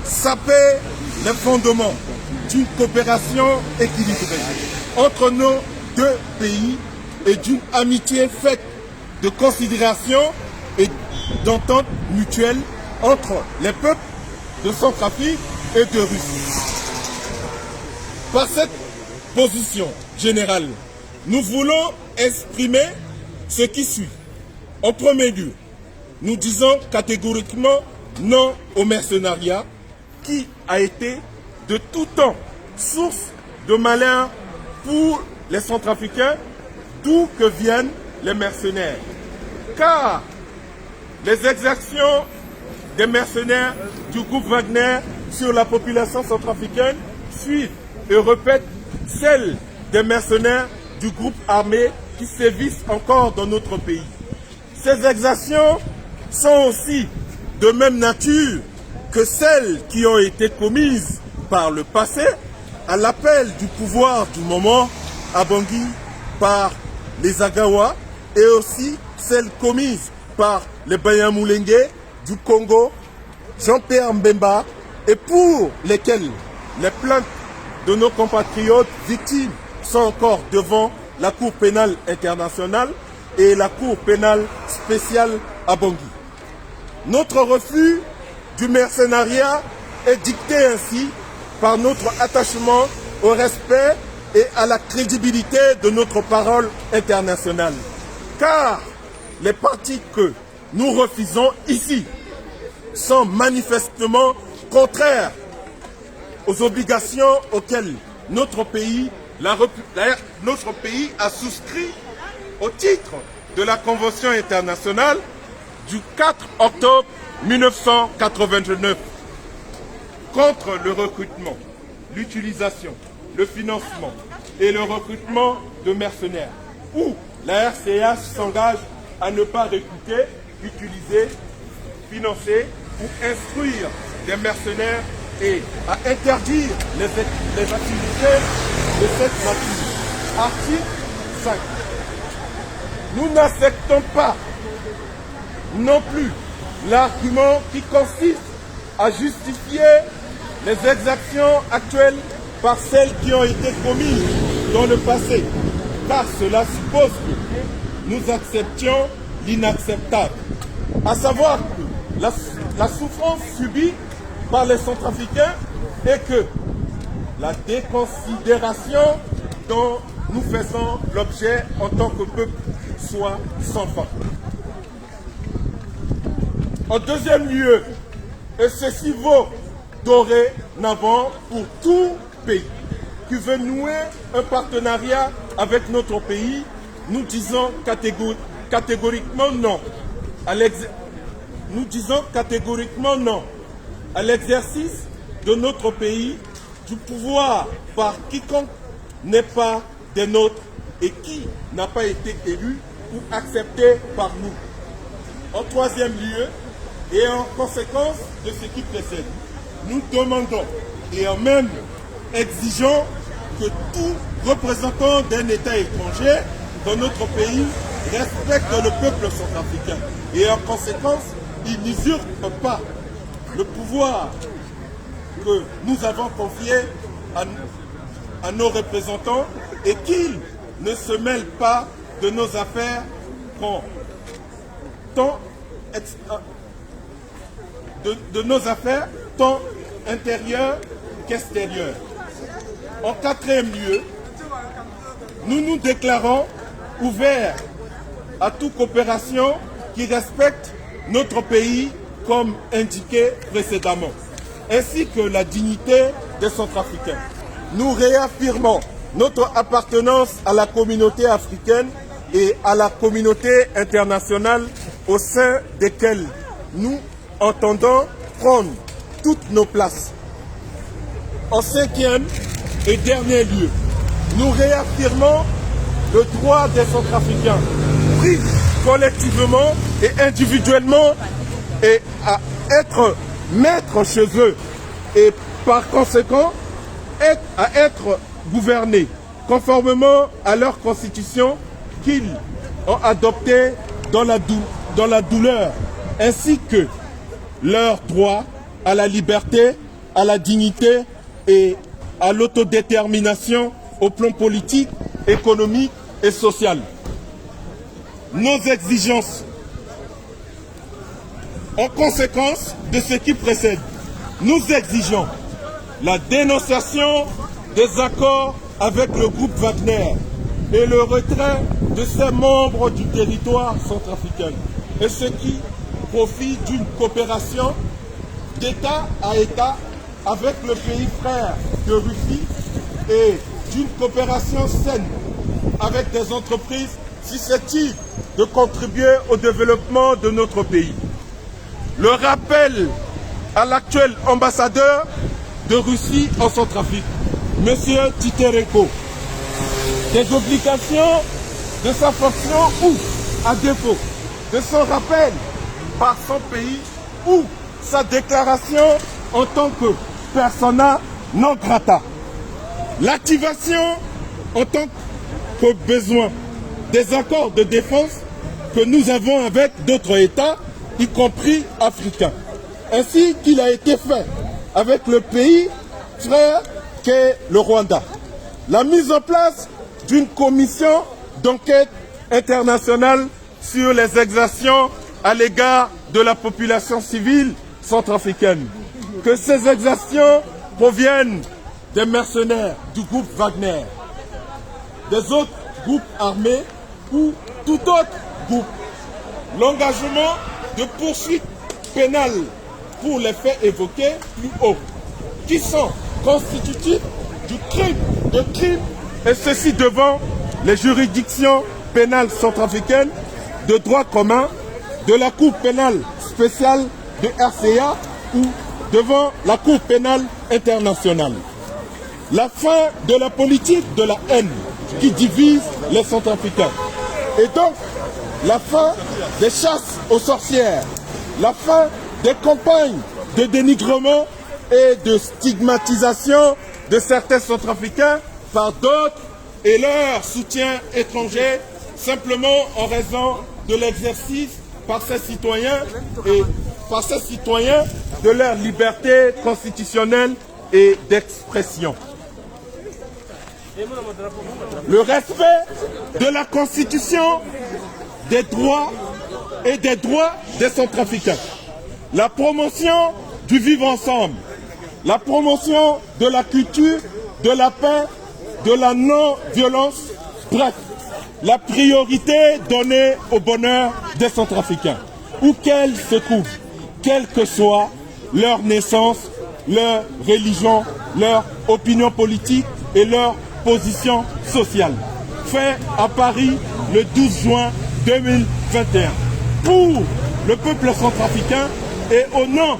saper les fondements d'une coopération équilibrée entre nos deux pays et d'une amitié faite de considération et d'entente mutuelle entre les peuples de Centrafrique et de Russie. Par cette position générale, nous voulons exprimer ce qui suit. En premier lieu, nous disons catégoriquement non au mercenariat qui a été de tout temps source de malheur pour les Centrafricains, d'où que viennent les mercenaires. Car les exactions des mercenaires du groupe Wagner sur la population centrafricaine suivent et répètent celles des mercenaires du groupe armé qui sévissent encore dans notre pays. Ces exactions sont aussi de même nature que celles qui ont été commises par le passé à l'appel du pouvoir du moment à Bangui par les Agawa et aussi celles commises par les Banyamulenge du Congo, Jean-Pierre Mbemba, et pour lesquelles les plaintes de nos compatriotes victimes sont encore devant la Cour pénale internationale et la Cour pénale spéciale à Bangui. Notre refus du mercenariat est dicté ainsi par notre attachement au respect et à la crédibilité de notre parole internationale. Car les partis que nous refusons ici sont manifestement contraires aux obligations auxquelles notre pays a souscrit au titre de la Convention internationale du 4 octobre 1989 contre le recrutement, l'utilisation, le financement et le recrutement de mercenaires, où la RCH s'engage à ne pas recruter, utiliser, financer ou instruire des mercenaires et à interdire les activités de cette nature. Article 5. Nous n'acceptons pas non plus l'argument qui consiste à justifier les exactions actuelles par celles qui ont été commises dans le passé, car cela suppose que nous acceptions l'inacceptable, à savoir que la souffrance subie par les Centrafricains et que la déconsidération dont nous faisons l'objet en tant que peuple soit sans fin. En deuxième lieu, et ceci vaut dorénavant pour tout pays qui veut nouer un partenariat avec notre pays, nous disons catégoriquement non à l'exercice de notre pays du pouvoir par quiconque n'est pas des nôtres et qui n'a pas été élu ou accepté par nous. En troisième lieu, et en conséquence de ce qui précède, nous demandons et en même exigeons que tout représentant d'un État étranger dans notre pays respecte le peuple centrafricain et en conséquence, il n'usurpe pas le pouvoir que nous avons confié à nos représentants et qu'il ne se mêle pas de nos affaires tant intérieures qu'extérieures. En quatrième lieu, nous nous déclarons ouverts à toute coopération qui respecte notre pays comme indiqué précédemment, ainsi que la dignité des Centrafricains. Nous réaffirmons notre appartenance à la communauté africaine et à la communauté internationale au sein desquelles nous entendons prendre toutes nos places. En cinquième et dernier lieu, nous réaffirmons le droit des Centrafricains, pris collectivement et individuellement, et à être maîtres chez eux et par conséquent à être gouvernés conformément à leur constitution qu'ils ont adoptée dans la douleur, ainsi que leur droit à la liberté, à la dignité et à l'autodétermination au plan politique, économique et social. Nos exigences, en conséquence de ce qui précède, nous exigeons la dénonciation des accords avec le groupe Wagner et le retrait de ses membres du territoire centrafricain, et ce qui profite d'une coopération d'État à État avec le pays frère de Russie et d'une coopération saine avec des entreprises susceptibles de contribuer au développement de notre pays. Le rappel à l'actuel ambassadeur de Russie en Centrafrique, M. Titerenko, des obligations de sa fonction ou, à défaut, de son rappel par son pays ou sa déclaration en tant que persona non grata. L'activation en tant que besoin des accords de défense que nous avons avec d'autres États, y compris africains, ainsi qu'il a été fait avec le pays frère qu'est le Rwanda. La mise en place d'une commission d'enquête internationale sur les exactions à l'égard de la population civile centrafricaine. Que ces exactions proviennent des mercenaires du groupe Wagner, des autres groupes armés ou tout autre groupe. L'engagement de poursuites pénales pour les faits évoqués plus haut, qui sont constitutifs du crime, et ceci devant les juridictions pénales centrafricaines de droit commun, de la Cour pénale spéciale de RCA ou devant la Cour pénale internationale. La fin de la politique de la haine qui divise les Centrafricains. Et donc, la fin des chasses aux sorcières, la fin des campagnes de dénigrement et de stigmatisation de certains Centrafricains par d'autres et leur soutien étranger simplement en raison de l'exercice par ces citoyens de leur liberté constitutionnelle et d'expression. Le respect de la Constitution, des droits et des droits des Centrafricains. La promotion du vivre ensemble. La promotion de la culture, de la paix, de la non-violence. Bref, la priorité donnée au bonheur des Centrafricains, où qu'elles se trouvent, quelle que soit leur naissance, leur religion, leur opinion politique et leur position sociale. Fait à Paris le 12 juin 2021. Pour le peuple centrafricain et au nom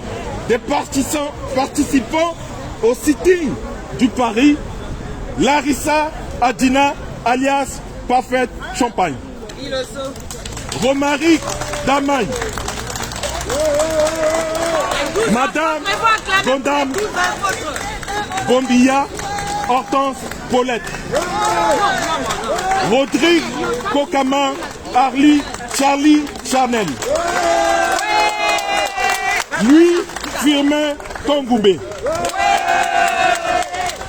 des participants au sitting du Paris, Larissa Adina alias Parfaite Champagne. Romaric Damagne. Madame Gondam Bombilla Hortense Paulette. Rodrigue Kokama Arlie Charlie Charnel. Louis Firmin Tongoubé.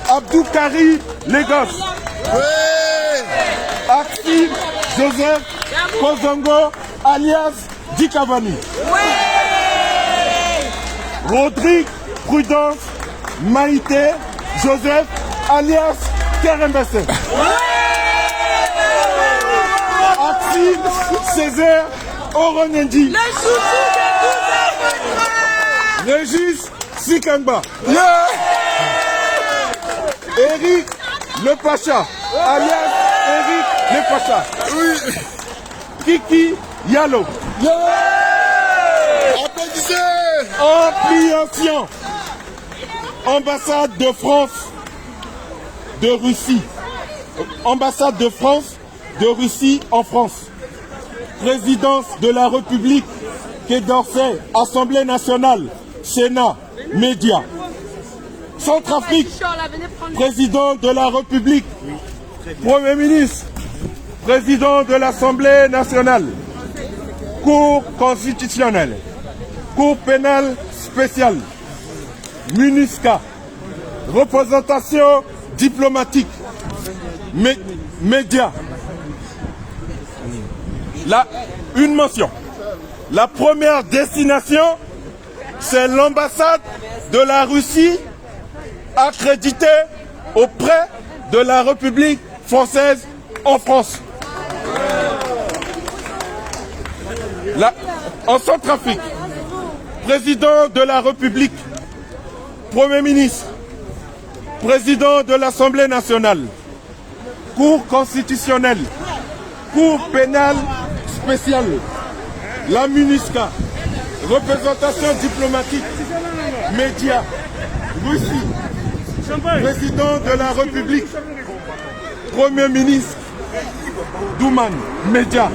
Abdou Karim Lagos. Axi Joseph Kozongo alias Dikavani. Rodrigue Prudence Maïté Joseph alias Kerembesse. Axi Césaire Oronendi. Régis Sikangba. Eric Le Pacha alias Eric Le Pacha. Kiki Yalo. Applaudissez. Ampliation. Ambassade de France de Russie. Ambassade de France de Russie en France. Présidence de la République Quai d'Orsay, Assemblée nationale, Sénat, médias. Centrafrique, président de la République, Premier ministre, président de l'Assemblée nationale, Cour constitutionnelle, Cour pénale spéciale, MINUSCA, représentation diplomatique, médias. Une mention. La première destination, c'est l'ambassade de la Russie accréditée auprès de la République française en France. En Centrafrique, président de la République, Premier ministre, président de l'Assemblée nationale, Cour constitutionnelle, Cour pénale spéciale, la MINUSCA, représentation diplomatique, médias, Russie, président de la République, Premier ministre, Douman, médias,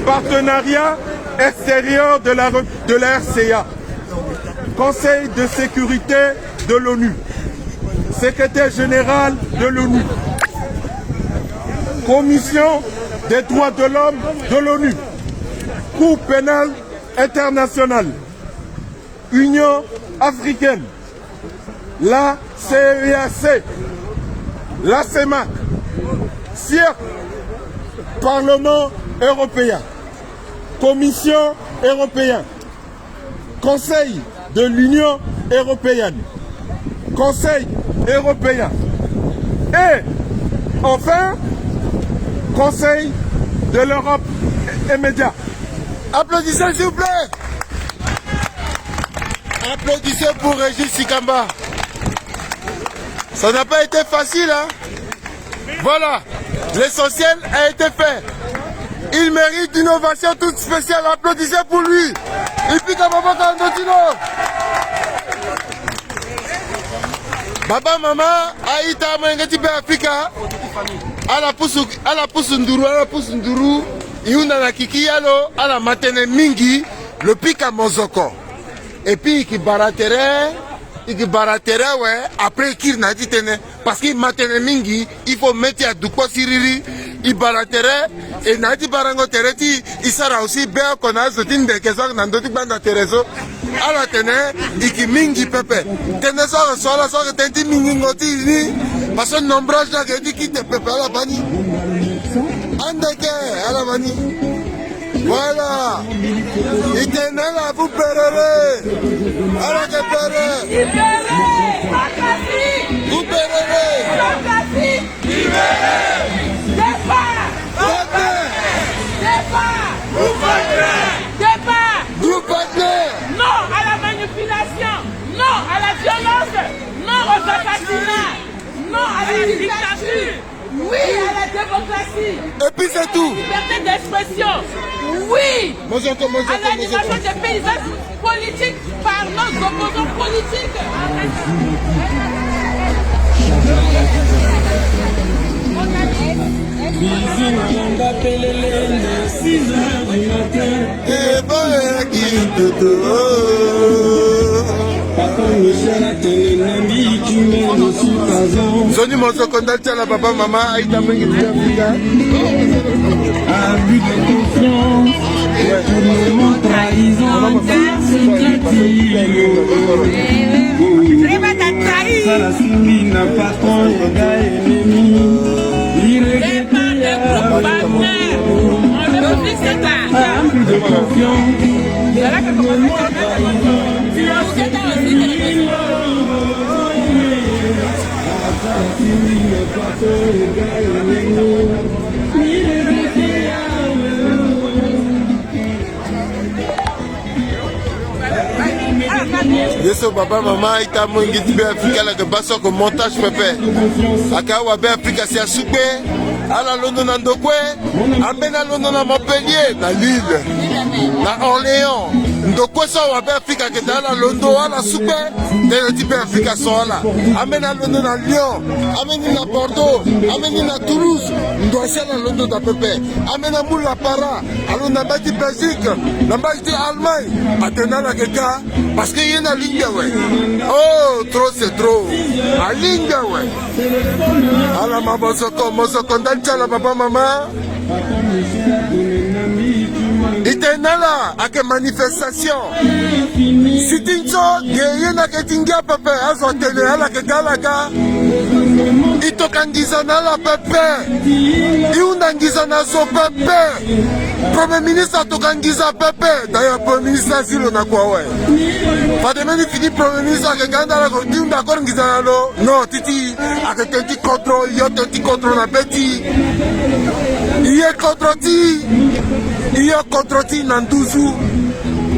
partenariat extérieur de la RCA, Conseil de sécurité de l'ONU, secrétaire général de l'ONU, Commission des droits de l'homme de l'ONU, Cour pénale internationale, Union africaine, la CEAC, la CEMAC, CIRC, Parlement européen, Commission européenne, Conseil de l'Union européenne, Conseil européen et enfin Conseil de l'Europe et médias. Applaudissez s'il vous plaît. Applaudissez pour Régis Sikamba. Ça n'a pas été facile, hein? Voilà, l'essentiel a été fait. Il mérite une ovation toute spéciale. Applaudissez pour lui. ipika maboko ndotino. Baba mama aita mwengeti pe Afrika. Ala pusu nduru. Iuna na kiki yalo ala matene mingi le pika mozoko. Et puis qui baratere ouais après qu'il n'a dit tene parce qu'il matene mingi il faut mettre à dukwa siriri il baratere et n'a dit barango tereti il sera aussi bien qu'on a zotin de kezo nandoti banda terezo ala tene iki mingi pepe tene so tenti mingi ngoti ni parce que nombrage là qui dit qui te pepe ala bani andeke ala bani. Voilà, il tenait là, vous pérerez. Alors que pérez. Vous pérerez. Non à la manipulation, non à la violence, non aux assassinats, non à la dictature. Oui à la démocratie. Et puis c'est tout. Liberté d'expression. Oui à l'animation des paysages politiques par nos opposants politiques. Zoni Mozokonda la papa maman aïta mengi Afrika. Abus de confiance, tournement, trahison, ça la soumis n'a pas trop gars ennemi. Abus de confiance, Yeso papa maman ita mongi tibe Afrika la que basso que montage pepe. Aka wa be Afrika c'est à souper. Ala London na Ndokwe, ambena London na Montpellier, na Lille, na Orléans. Ndokwe so wa be Afrika que dans la London ala souper. Des type Afrika so ala. Ambena London na Lyon, ameni na Bordeaux, ameni na Toulouse. Ndo sia na London da pepe. Amena mula para, alo na bati Belgique, na bati Allemagne. Atena la keka parce que y a une ligne ouais. Oh, trop c'est trop. A ligne ouais. Ala mabosoko mosoko ndalcha papa maman. Itenala avec manifestation. Sitincho yena ketingia pepe azo tele ala ke galaga. Itokangiza na la pepe. Iundangiza na so pepe. Premier ministre tokangiza pepe. D'ailleurs premier ministre asilo na kwa ouais. Fademeni fini premier ministre ke ganda la ko tiunda koringiza na lo. Non titi avec tenti contrôle, yo tenti contrôle na beti. Iye contrôle il y a contre Nandouzou,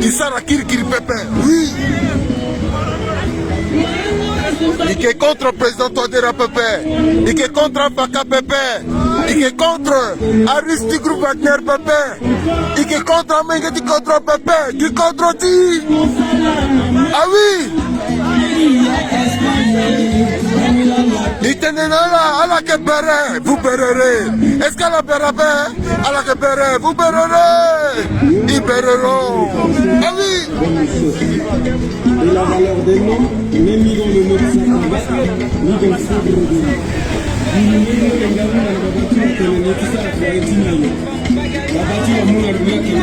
il sera kirikiri pepe, oui. Il est contre le président Touadéra pepe, il est contre Baka pepe, il est contre Aristide Group Wagner pepe, il est contre Amengeti contre pepe, il est contre Ti. Ah oui. Il tenait là, à la que vous pérerez. Est-ce qu'elle a péré? À la que vous pérerez. Ils péreront. Ah oui. Et la valeur des noms, même ils ont le mot de sa combat, ni dans le fond de l'eau. Ils nous disent que nous avons la voiture que nous avons la voiture à mon argument qui est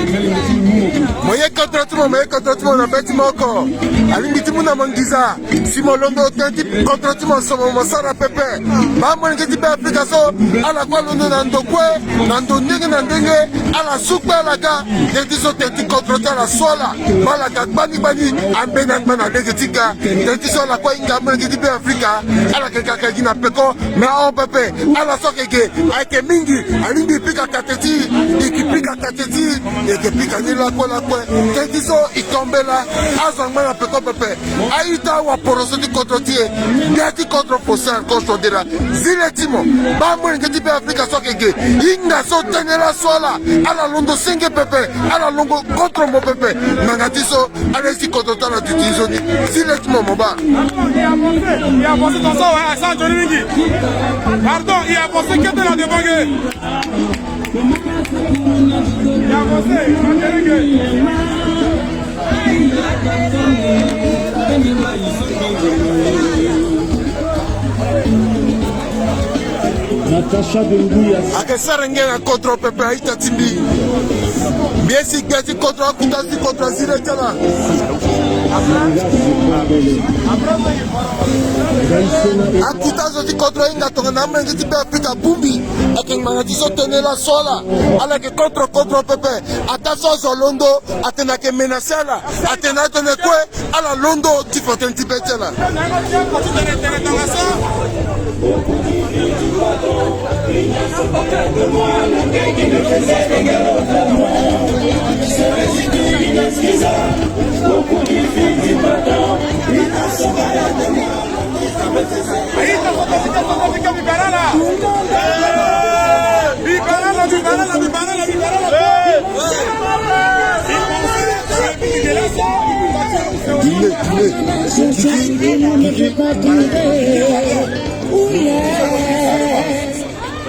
moye contre na beti moko alingi muna mangiza simolondo tenti contre mo sara pepe ba mo ngeti be Afrika so ala kwa londo na ndokwe na ndenge ala sukba la ga tenti so tenti contre la sola bala ka bani ambena ngana degetika tenti so la kwa inga mo ngeti be Afrika ala ke kaka gina peko na on pepe ala so keke aike mingi alingi pika kateti ikipika kateti ikipika nila kola kwe tetiso itombela azangma na peko pepe aita wa porosoti kontrotie ngati kontro posa kontro dira zile timo ba mo ngati pe Afrika sokege inga so tenela sola ala londo senge pepe ala longo kontro mo pepe mangatiso alesi kontro tala tutizoni zile timo moba il a avancé dans ça ouais ça Johnny Mingi pardon il a avancé que de la débaguer il a avancé Natacha Benguya akesarengena kontro pepe aita timbi biesi gati kontro kutasi kontro zile tala akutazo ti kontro inga tonga na menge ti pe Afrika bumbi akeng mangatiso tenela sola ala ke kontro pepe ataso zolondo atena ke menasela atena tene kwe ala londo ti foten ti betela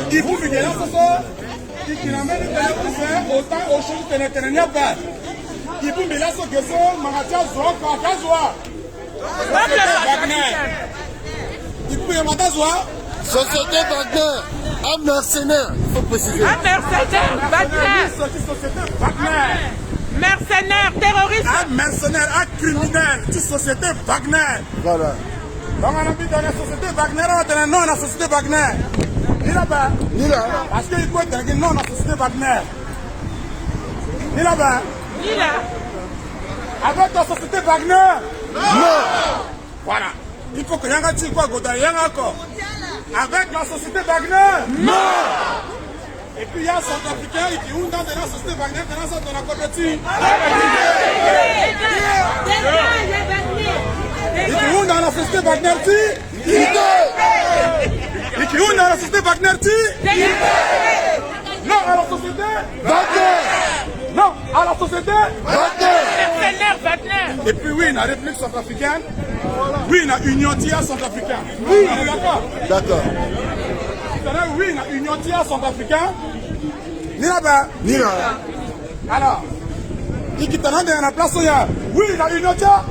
Il faut que là ce soir, qui n'amène autant aux choses que ne n'y a pas. Il faut que là ce que c'est, Magatia Zoa, Kakazoa. Il faut que Magatia Zoa. Société Wagner, un mercenaire, il faut préciser. Un mercenaire, Wagner. Société Wagner. Mercenaire, terroriste. Un mercenaire, un criminel, une société Wagner. Voilà. Donc on habite dans la société Wagner, on a non la société Wagner. Ni là-bas. Ni là. Parce qu'il faut être non la société Wagner. Ni là-bas. Ni là. Avec la société Wagner. Non. Voilà. Il faut que Yanga tue quoi, Goda, Yanga encore. Avec la société Wagner. Non. Et puis il y a Centrafricain qui ont dans la société Wagner, dans ça, dans la compétition. Et qui ont dans la société Wagner, et qui ont dans la société Wagner, non à la société Wagner. Non à la société Wagner. Et puis oui, la République centrafricaine, oui, la Union Tia centrafricaine. Oui, d'accord. D'accord. Oui, la Union Tia centrafricaine. Ni là-bas. Ni là. Alors, qui t'en a dans la place où il y a. Oui, la Union Tia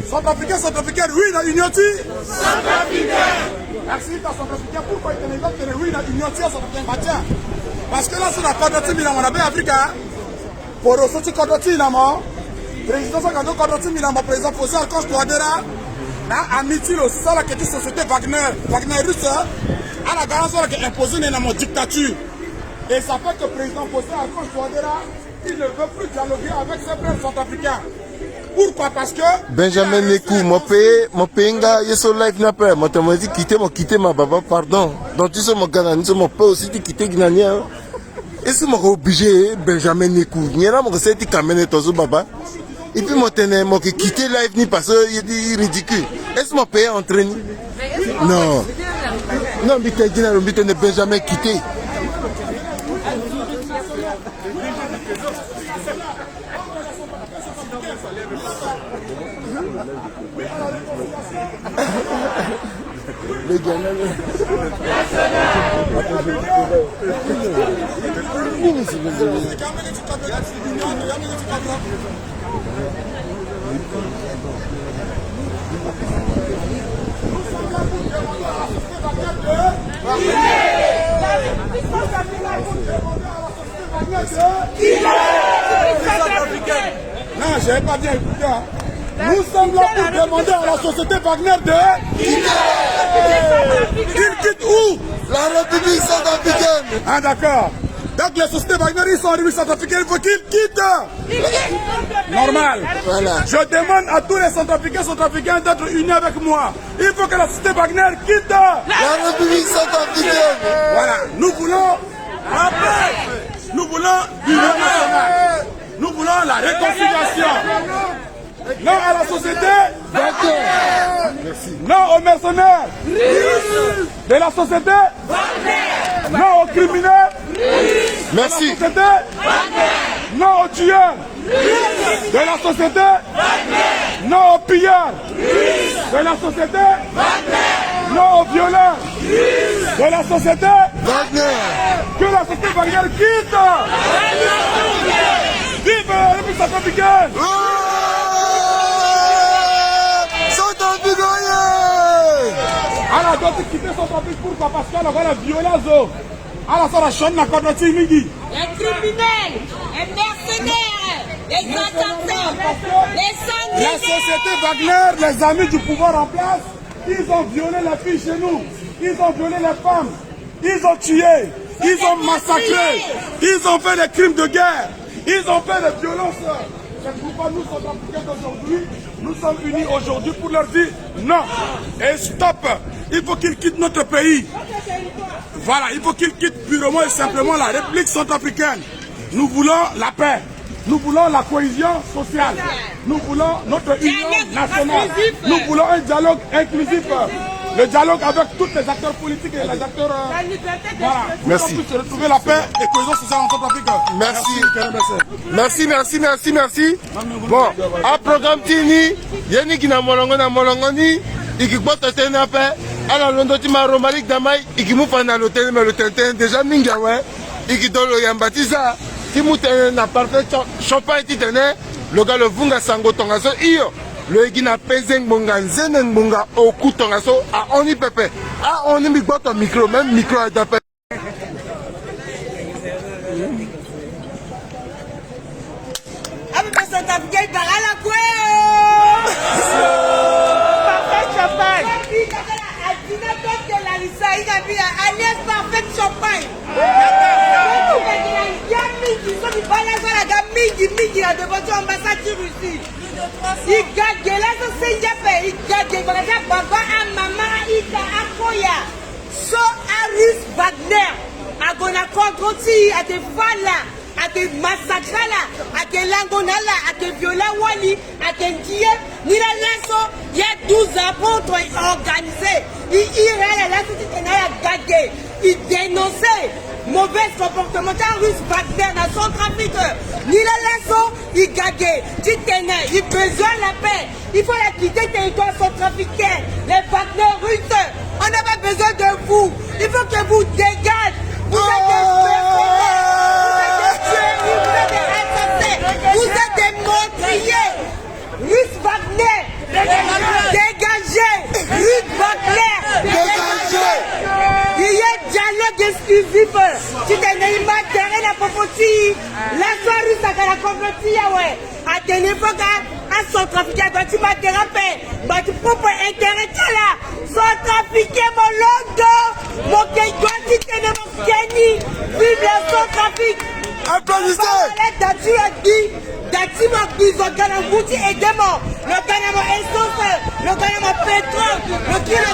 centrafricaine, centrafricaine, oui, la Union Tia centrafricaine. Merci, ta centrafricaine. Pourquoi il te dit oui, la Union Tia centrafricaine? Parce que là, c'est la Côte d'Ivoire, on a bien Africa. Pour ressortir Côte d'Ivoire, président Sakando Côte d'Ivoire, président Fossé Archange Touadéra, a amitié aussi ça, la société Wagner, Wagner russe, à la garantie qui est imposée dans la dictature. Et ça fait que le président Fossé Archange Touadéra, il ne veut plus dialoguer avec ses frères centrafricains. Pourquoi? Parce que Benjamin Nekou, mon pays, yeso life n'a pas, moi t'as dit quitter ma baba, pardon. Donc tu sais mon gars, nous sommes pas aussi quitter Guinanien. Et c'est mon obligé, Benjamin Nekou. Il y a mon recette qui amène ton baba. Et puis mon tenait, moi qui quitter live ni parce que il est ridicule. Est-ce mon pays entraîné? Non. Non, mais t'as dit, mais Benjamin quitté. Non, je n'ai pas bien écouté. Nous sommes là pour demander à la société Wagner de quitter. Il quitte où? La République centrafricaine. Ah d'accord. Donc les sociétés Wagner, ils sont en République centrafricaine, il faut qu'ils quittent. Normal. Voilà. Je demande à tous les centrafricains d'être unis avec moi. Il faut que la société Wagner quitte. La République centrafricaine. Voilà. Nous voulons la paix. Nous voulons l'union nationale. Nous voulons la réconciliation. Non à la société. Non aux mercenaires. De la société. Non aux criminels. Merci. De la société. Non aux tueurs. De la société. Non aux pilleurs. De la société. Non aux violeurs. De la société. Que la société Wagner quitte. Vive la République centrafricaine. Alors, donc, quitter Centrafrique, pourquoi? Parce qu'on va la violence. Alors, ça va changer la corde de Migi. Les criminels, les mercenaires, les attentats, les sanguinaires. La société Wagner, les amis du pouvoir en place, ils ont violé les filles chez nous. Ils ont violé les femmes. Ils ont tué. Ils ont massacré. Ils ont fait des crimes de guerre. Ils ont fait des violences. C'est pourquoi nous sommes africains d'aujourd'hui. Nous sommes unis aujourd'hui pour leur dire non. Et stop. Il faut qu'ils quittent notre pays. Voilà, il faut qu'ils quittent purement et simplement la République centrafricaine. Nous voulons la paix. Nous voulons la cohésion sociale. Nous voulons notre union nationale. Nous voulons un dialogue inclusif. Le dialogue avec tous les acteurs politiques et les acteurs... voilà. Merci. Pour se retrouver la paix et cohésion sociale en Centrafrique. Merci. Bon, un programme tini, yeni kina molongoni, ikikboto tena pe, ala londo tima romalik damai, ikimufa na lotene me lotene déjà minga ouais, ikidolo yambatiza, timutene na parfait champagne titene, le gars le vunga sango tongaso iyo. Le Guinée pèse mbonga nzene mbonga au kutongaso a oni pepe a oni mi boto micro même micro à d'appel. Avec Santa Miguel par la quoi. Parfait champagne. Alias parfait champagne. Mingi a devant l'ambassade de Russie. Il gagne là, c'est Japé. Il gagne Baba à Maman Ida Akoya. So Aris Wagner. A Gonako Groti, à des Fala, à des massacres, à des Langonala, à des Viola Wali, à des Kiev, Nila Lasso. Il y a 12 apôtres organisés. Il irait à la société à gagner. Il dénonçait mauvais comportement russe Wagner dans son trafic. Ni la lasso, il gagne. Tu tenais, il besoin de la paix. Il faut la quitter territoire centrafricain. Les Wagner russes, on n'a pas besoin de vous. Il faut que vous dégagez. Vous êtes des tueurs, vous êtes des assassins, vous êtes des meurtriers. Russe Wagner, dégagez. Russe Wagner, dégagez. Il y a dialogue exclusif. Tu t'es n'as pas terré la popoti. La soirée, ça va la complète. Ouais. À tes époques, à son trafiqué, tu vas déraper. Mais tu peux pas intérêt là. Son trafiqué, mon logo. Mon kégo, tu t'es de mon kéni. Vive le son trafic. Applaudissez. Dati a dit. Dati m'a pris au Ganamouti et démon. Le Ganamo essence. Le Ganamo pétrole. Le kilo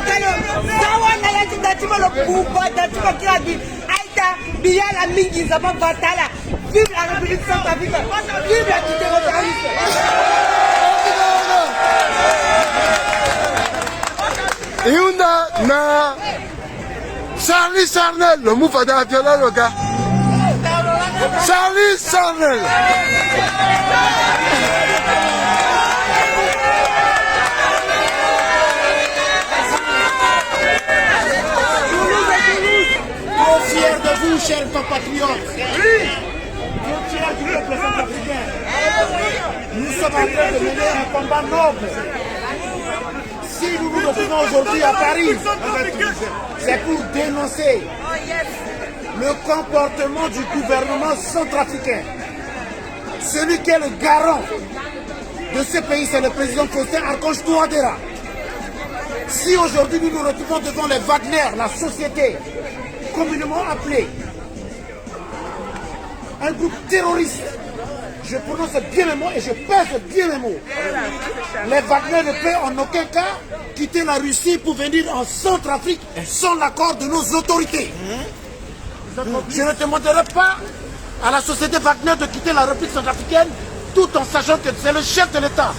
Zawana yati Dati m'a le pouvoir. Dati m'a qui a dit. Aïda, Bia la Mingi, Zama Batala. Vive la République centrafricaine. Vive la terroriste. Iunda na Charlie Charnel, le mouf de la violence, le gars. Charlie Charnel. Fiers de vous, chers compatriotes. Oui. Fiers du peuple centrafricain. Nous sommes en train de mener un combat noble. Si nous nous retrouvons aujourd'hui à Paris, c'est pour dénoncer le comportement du gouvernement centrafricain. Celui qui est le garant de ce pays, c'est le président Faustin Archange Touadéra. Si aujourd'hui nous nous retrouvons devant les Wagner, la société communément appelée un groupe terroriste, je prononce bien les mots et je pèse bien les mots. Les Wagner ne peuvent en aucun cas quitter la Russie pour venir en Centrafrique sans l'accord de nos autorités. Je ne te montrerai pas à la société Wagner de quitter la République centrafricaine tout en sachant que c'est le chef de l'État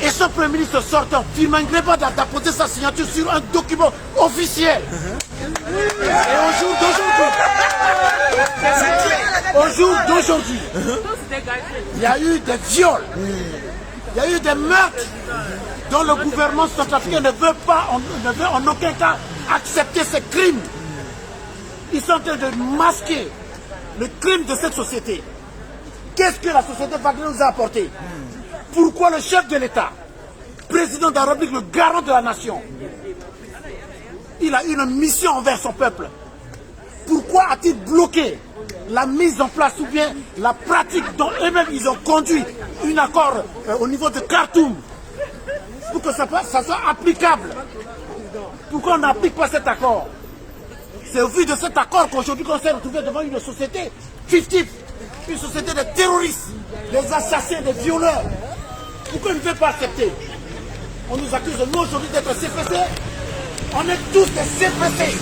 et son Premier ministre sortant Firmin Greba d'apposer sa signature sur un document officiel. Et au jour d'aujourd'hui, il y a eu des viols, il y a eu des meurtres dont le gouvernement centrafricain ne veut en aucun cas accepter ces crimes. Ils sont en train de masquer le crime de cette société. Qu'est-ce que la société Wagner nous a apporté? Pourquoi le chef de l'État, président de la République, le garant de la nation, il a une mission envers son peuple? Pourquoi a-t-il bloqué la mise en place ou bien la pratique dont eux-mêmes ils ont conduit un accord au niveau de Khartoum pour que ça soit applicable? Pourquoi on n'applique pas cet accord? C'est au vu de cet accord qu'aujourd'hui on s'est retrouvé devant une société fictive, une société de terroristes, des assassins, des violeurs. Pourquoi on ne veut pas accepter? On nous accuse, nous aujourd'hui, d'être CPC. On est tous des CPC.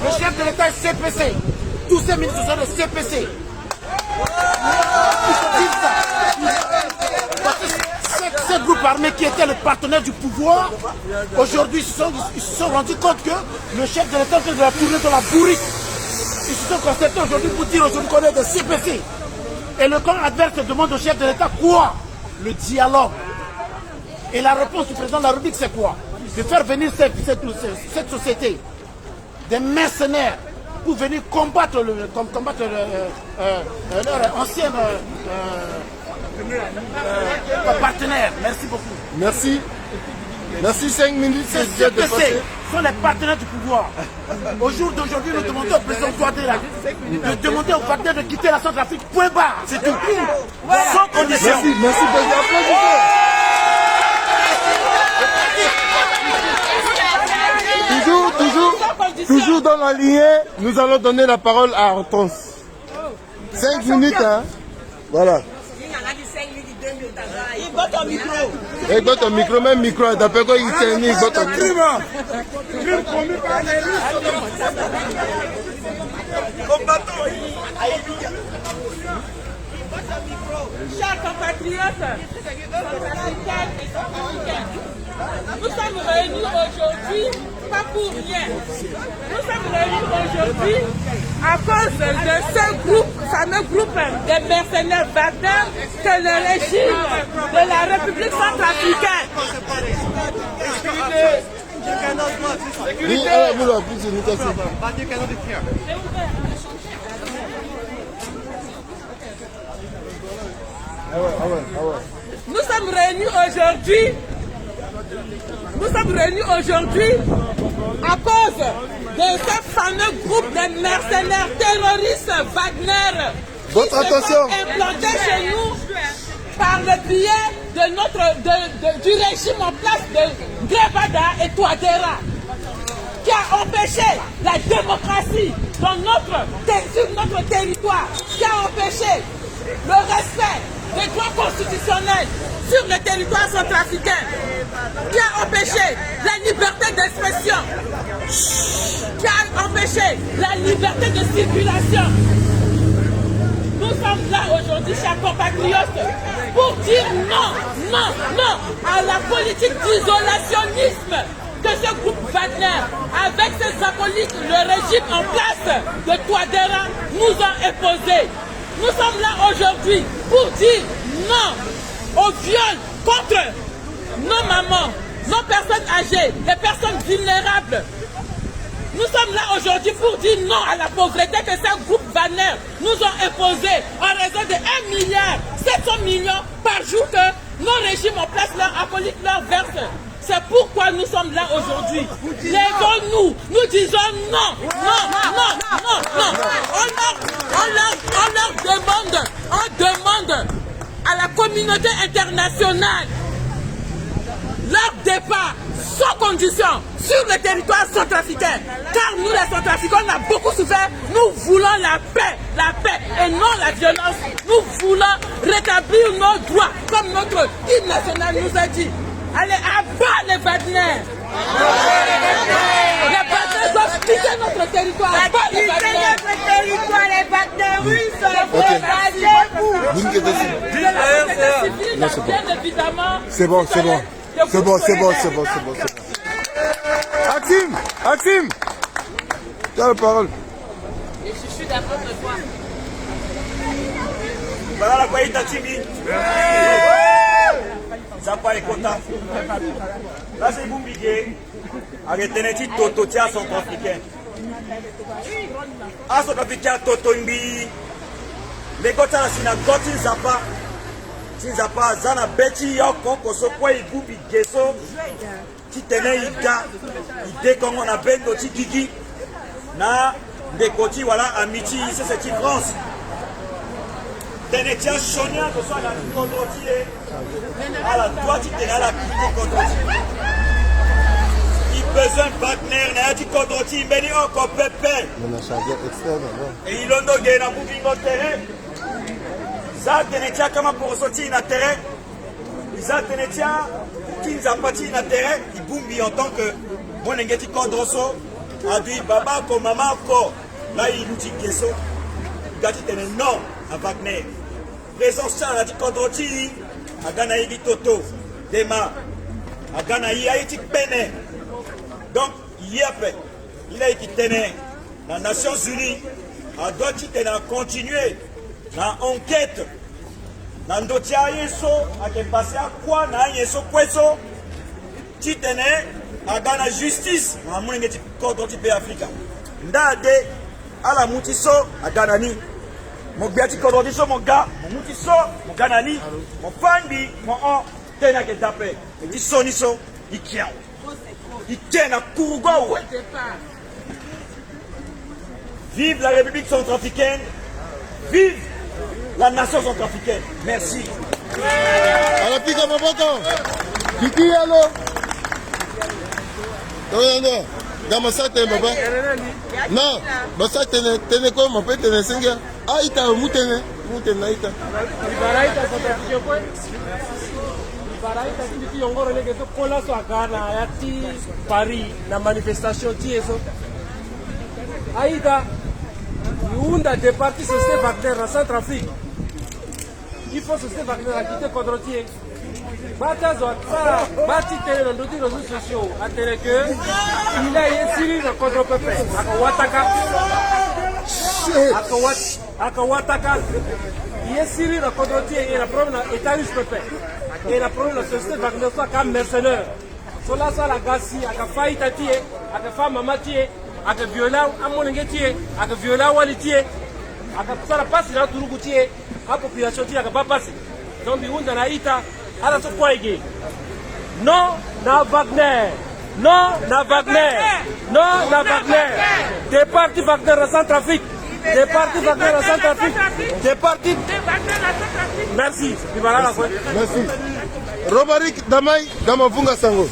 Le chef de l'État est CPC. Tous ces ministres sont des CPC. Ils disent ça. Ces groupes armés qui étaient le partenaire du pouvoir, aujourd'hui ils se sont rendus compte que le chef de l'État fait de la tournée dans la bourrique. Ils se sont concertés aujourd'hui pour dire aujourd'hui qu'on est des CPC. Et le camp adverse demande au chef de l'État quoi? Le dialogue. Et la réponse du président de la République, c'est quoi? De faire venir cette société, des mercenaires, pour venir combattre leur ancien partenaire. Merci beaucoup. Merci. Merci, 5 minutes. Ces CPC sont les partenaires du pouvoir. Au jour d'aujourd'hui, nous demandons au président Touadéra de demander au Wagner de quitter la Centrafrique. Point barre. C'est tout. Sans condition. Merci, merci, président. Toujours dans la lignée, nous allons donner la parole à Hortense. 5 minutes, hein. Voilà. Il botte ton micro. Il botte ton micro, même micro. D'après quoi il s'est mis, il botte ton micro. Chers compatriotes, nous sommes réunis aujourd'hui, pas pour rien. Nous sommes réunis aujourd'hui à cause de ce groupe, fameux groupe des mercenaires Wagner que le régime de la République centrafricaine. Nous sommes réunis aujourd'hui à cause de ce fameux groupe de mercenaires terroristes Wagner Votre qui attention. se sont implantés chez nous par le biais du régime en place de Grevada et Touadéra, qui a empêché la démocratie sur notre territoire, qui a empêché le respect des droits constitutionnels sur le territoire centrafricain, qui a empêché la liberté d'expression, qui a empêché la liberté de circulation. Nous sommes là aujourd'hui, chers compatriotes, pour dire non à la politique d'isolationnisme de ce groupe Wagner, avec ses acolytes, le régime en place de Touadéra nous a imposé. Nous sommes là aujourd'hui pour dire non au viol contre nos mamans, nos personnes âgées, les personnes vulnérables. Nous sommes là aujourd'hui pour dire non à la pauvreté que ces groupes Wagner nous ont imposé en raison de 1,7 milliard par jour que nos régimes en place leur acolytes leur versent. C'est pourquoi nous sommes là aujourd'hui. Lèvons-nous, nous disons non. On demande à la communauté internationale leur départ sans condition sur le territoire centrafricain. Car nous, les Centrafricains, on a beaucoup souffert. Nous voulons la paix et non la violence. Nous voulons rétablir nos droits comme notre hymne national nous a dit. Allez, abat les Wagner. Les Wagner doivent quitter notre territoire. Quitter notre territoire, les Wagner russes. C'est bon. Maxime, tu as la parole. Et je suis d'accord de toi. Voilà la Kwaïta Chimbi. Zapa et Kota. Là, c'est Boumbigué. Arrêtez Toto, tiens, son africain. Ah, son africain, Toto Mbi. Les Kota, la synagogue, Zapa, Zana Betty, Yoko, Kosokwa, Igoubi, Gesso. Titene, Ika, Ide, comme on appelle, Noti Kiki. Na, Dekoti, voilà, Amiti, c'est France. Tenetia Sonia, que soit la contrôlée. Alors, toi, tu t'es là, la contrôlée. Il besoin de Wagner, n'a dit contrôlée, mais il y a encore pépé. Et il a donné un mouvement de terrain. Ça, Tenetia, comment pour sortir un terrain? Ça, Tenetia, qui n'a pas tiré un terrain, il boumbi en tant que mon engagé contrôlée. A dit, Baba, comme maman, encore. Là, il nous dit question. Il a dit, non. À Wagner. Présence à la Condroti, à Ganaïdi Toto, Dema, à Ganaï Haïti Pene. Donc, il y a fait, il a été tenu dans les Nations Unies, à d'autres qui ont continué dans l'enquête, dans d'autres Yeso, à qui passé à quoi, dans Yeso Kweso, qui tenait à Gana Justice, à mon Condroti Pays Africain. Ndade, à la Moutiso, à Ganani. Mon biati kododiso mon gars, mon moutiso, mon ganani, mon fandi, mon on, tena ke tapé. Et dit soniso, il tient. Il tient à Kourougo, ouais. Vive la République centrafricaine, vive la nation centrafricaine. Merci. Alors, puis comme important. Kiki, allo. Non. Dans ma sac, papa. Non, ma sac, t'es quoi, mon père, t'es 5 ans. Ah, il t'a moutene, Aïta. Ibaraita centrafricain quoi? Ibaraita qui encore les que kola so Ghana yati Paris na manifestation tieso. Aïta Yunda des partis société Wagner en Centrafrique. Il faut société Wagner à quitter Condrotier. Batazo bati télé dans d'autres réseaux sociaux à télé que il a essayé de contre-peuple à Ouattaka. Akawataka, il est Syrie le Condrotier et la problème est État-Russe Pépé. Et la problème de la société Wagner soit comme mercenaire. Cela soit la gassi, à la faillite à tier, à la femme à matier, à la viola à mon engagé, à la viola à l'itier, à la passe dans tout le goutier, à la population qui n'a pas passé. Donc, il y a un haïta, à la soirée. Non, na Wagner. Non, na Wagner. Non, na Wagner. Des partis Wagner en Centrafrique. Des partis Wagner en Centrafrique. Des partis. Merci. Merci. Robarik Damay, Damafunga Sango.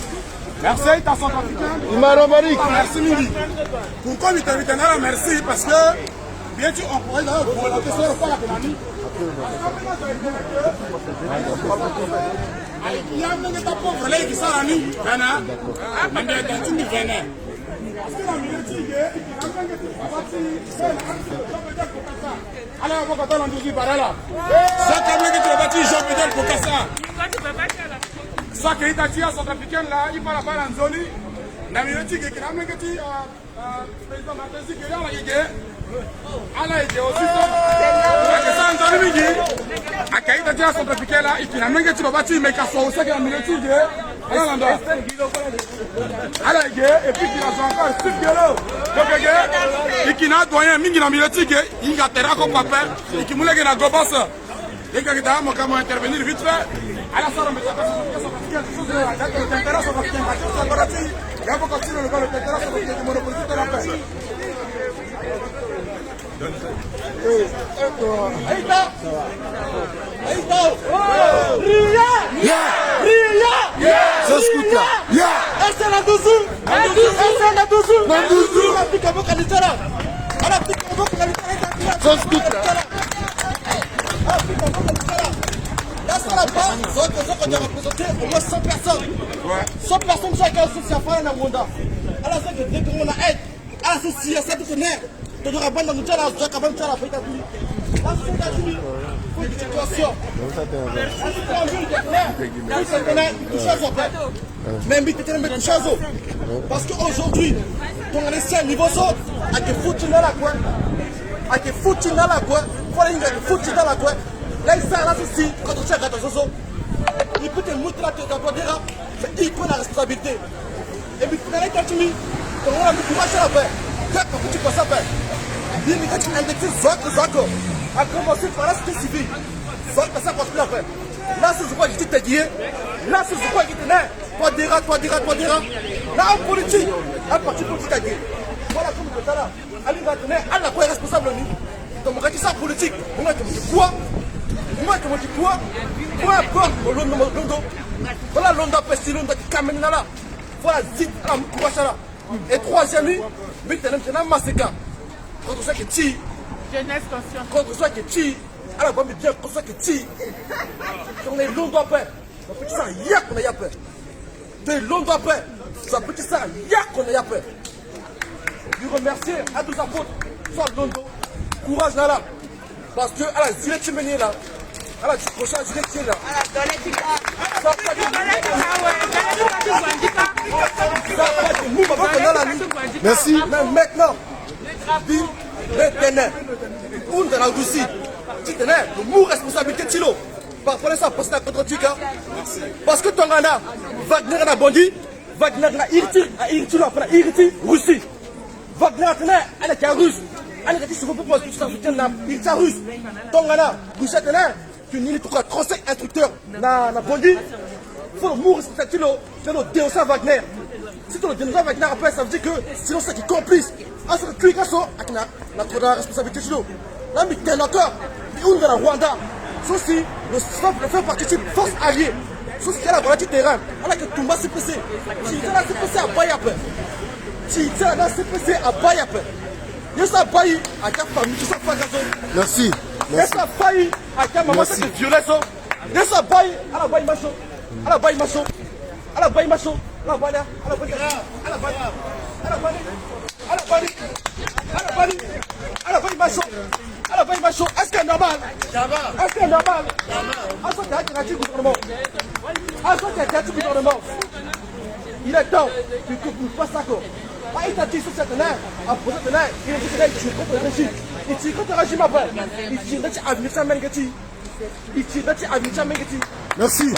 Merci, t'as centrafricain. Ima Robarik. Merci, Midi. Pourquoi il t'invite là? Merci, parce que bien sûr, on pourrait d'ailleurs pour la question de la Pénanie. Il y a un état pauvre là qui sort à nous. Mais il y a un truc qui vient. Parce que la minorité, il y a alors, on va quand on dit par là. Ça, comme que tu vas bâtir Jean Pédel pour Kassa. Ça, qui est à centrafricaine là, il parle pas en zone. La minorité qui est là, mais que tu président Martin qui est là, il est ala ije osito akesa ndoni mingi akaita dia centrafricain là et finalement que tu vas bâtir mais qu'à soit aussi que la minorité ala lando ala ije et puis il a encore six kilos donc ige ikina doyen mingi na minorité il a terra ko papa et qui moulé na gobas et que ta mo comment intervenir vite fait ala sara mais ça il faut continuer le terrain sur le monopoliste de la paix. Ce scout là. Est-ce la douzoum? Est-ce la douzoum? La douzoum. Afrique à Bocalitara. Afrique à Bocalitara. Ce scout là. Afrique à Bocalitara. Là, ça la base. On a représenté au moins 100 personnes. 100 personnes chacun sur sa femme dans le monde. Alors, c'est que dès qu'on a aide, alors c'est si ça te connaît. tozwaka banda motala azwaka bantala afaita tuli asokatuli situation mais mbitete mbe kushazo parce que aujourd'hui ton laissé un niveau saut à que foutu dans la coin à que foutu dans la coin faut aller foutu dans la coin là ça là ceci quand tu checkes attention il peut te montrer la tête à toi déjà mais il prend la responsabilité et puis quand tu mis ton on a mis courage à la paix quand tu passes à paix il me dit indexé Zoko a commencé par la société civile Zoko ça continue à faire là c'est quoi qui t'es dit là c'est quoi qui t'es né toi dira là en politique un parti politique a dit voilà comme le là Ali va tenir à la quoi responsable donc on a dit ça politique on a dit quoi moi je me dis quoi importe Londo voilà Londo pesti Londo qui camène là voilà zit à Mkouachala et troisième lui mais t'es maintenant Maseka quand on sait que tu jeunesse consciente quand on sait que tu à la bonne bien quand on sait que tu on est Londo après ça peut ça y a qu'on a peur de Londo après ça peut ça y a qu'on a peur je remercie à tous apôtres soit Londo courage là parce que à la direction menée là à la prochaine direction là Merci. Mais maintenant, le ténèbre, on dans la Russie, tu tenais, le mot responsabilité Tilo. Par rapport à ça, parce que contre Tika. Parce que ton gana, Wagner a bondi, Wagner a irrité, après irrité, Russie. Wagner a tenu, elle est russe. Elle est sur le point de se faire russe. Ton gana, Russie a tenu, tu n'y es pas 35 instructeurs na bondi. Il faut le mot responsabilité de nos dénoncer Wagner. Si tu le dénonces Wagner après, ça veut dire que sinon c'est qui complice. Ah, c'est le clic à ça, avec la responsabilité de nous. Là, mais t'es encore, on est dans Rwanda. Ceci, le fait participe force alliée. Ceci, c'est la volonté terrain. Alors que tout le monde s'est passé. Si tu as passé à Bayapé. Si tu as passé à Bayapé. Il y a Bayi à ta famille qui s'en fait gazon. Merci. Il y a Bayi à ta maman qui est violée. Il y a Bayi à la Bayi macho. À la Bayi macho. À la Bayi macho. À la Bayi. À la Bayi. À la Bayi. À la Bayi. À la Bayi. À la Bayi. À la Bayi macho. À la Bayi macho. Est-ce que c'est normal? Est-ce que c'est normal? Est-ce que c'est un gouvernement? Est-ce que c'est un gouvernement? Il est temps que tu fasses ça. Il t'a dit sur cette année, à poser cette année, il a dit que tu es contre le régime. Il tire contre le régime après. Il tire contre Abinissa Mengeti. Il tire contre Abinissa Mengeti. Merci.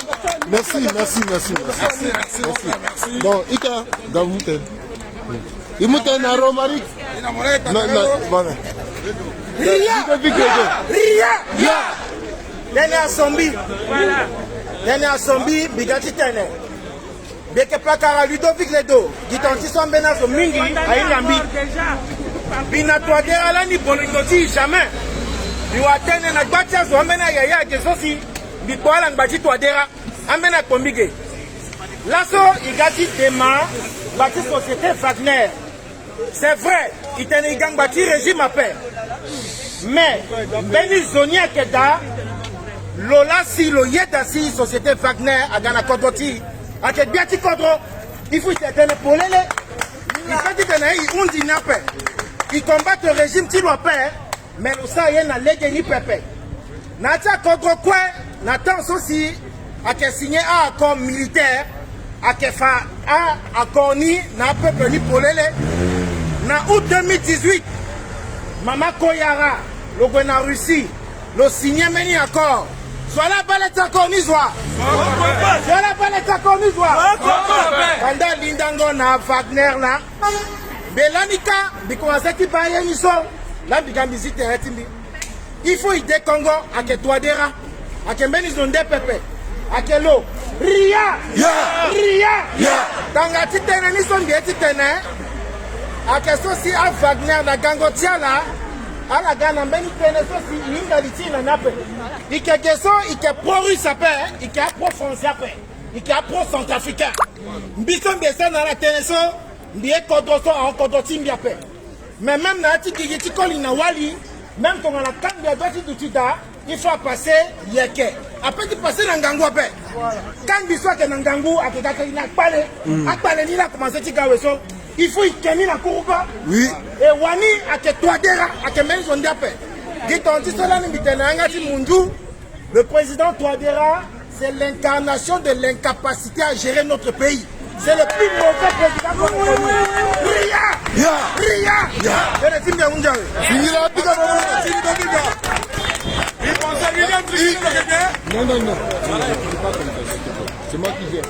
Bon, Ika, Gavouten. Il m'a dit un romarik. Voilà. Ria. Dernier Sombi. Dernier Sombi, Bigati Tene. Beke Plakara Ludovic Ledo. Gitanti Sombena Mingi, Aïlambi. Bina Toadera Lani Bonigoti, jamais. Biwatene na Gbatia Sombena Yaya, Kesosi. Bipoala Ngbati Toadera. Amena Kombige. Lasso, Igati Tema, Bati Société Wagner. C'est vrai, il tenait une gang bâti régime à paix. Mais, Beni Zonia Keda, Lola si lo yeta si Société Wagner à Ghana Kodoti, à Kedbiati Kodro, il faut que tu aies pour l'élé. Il fait que tu aies une paix. Il combat le régime qui doit paix, mais le ça y est na légué ni pépé. Natia Kodro quoi, Nathan aussi, à qui signé un accord militaire, à qui fait un accord ni, n'a peuple ni pour l'élé. En août 2018, Mama Koyara, le gouvernement Russie, le signé meni accord. Soit la balette accord ni soit. Soit la balette accord ni soit. Pendant l'indango na Wagner là, Belanika, bikoasa qui paye ni so, là bigam visite retimbi. Il faut aider Congo à que Toadera, à que Beni Zonde Pepe, à que l'eau. Ria. Dans la petite année, ils sont bien petite année. A question si à Wagner la gangotia là, à la Ghana même il connaît aussi il a dit na nape. Il que question il que pro russe après, il que pro français après, il que pro centrafricain. Mbison besa na la téléso, bien kodroso en kodroti mbiape. Mais même na ti ki koli na wali, même quand on a quand bien doit du tida, il faut passer yeke. Après tu passer na ngango après. Quand biswa que na ngango akeka ina pale, akpale ni la commencer ti gaweso. il faut y tenir la courbe. Oui. Et Wani a que toi déjà, a que même son diapé. Le président Touadéra, c'est l'incarnation de l'incapacité à gérer notre pays. C'est le plus mauvais président qu'on a connu. Ria. Non. C'est moi qui gère.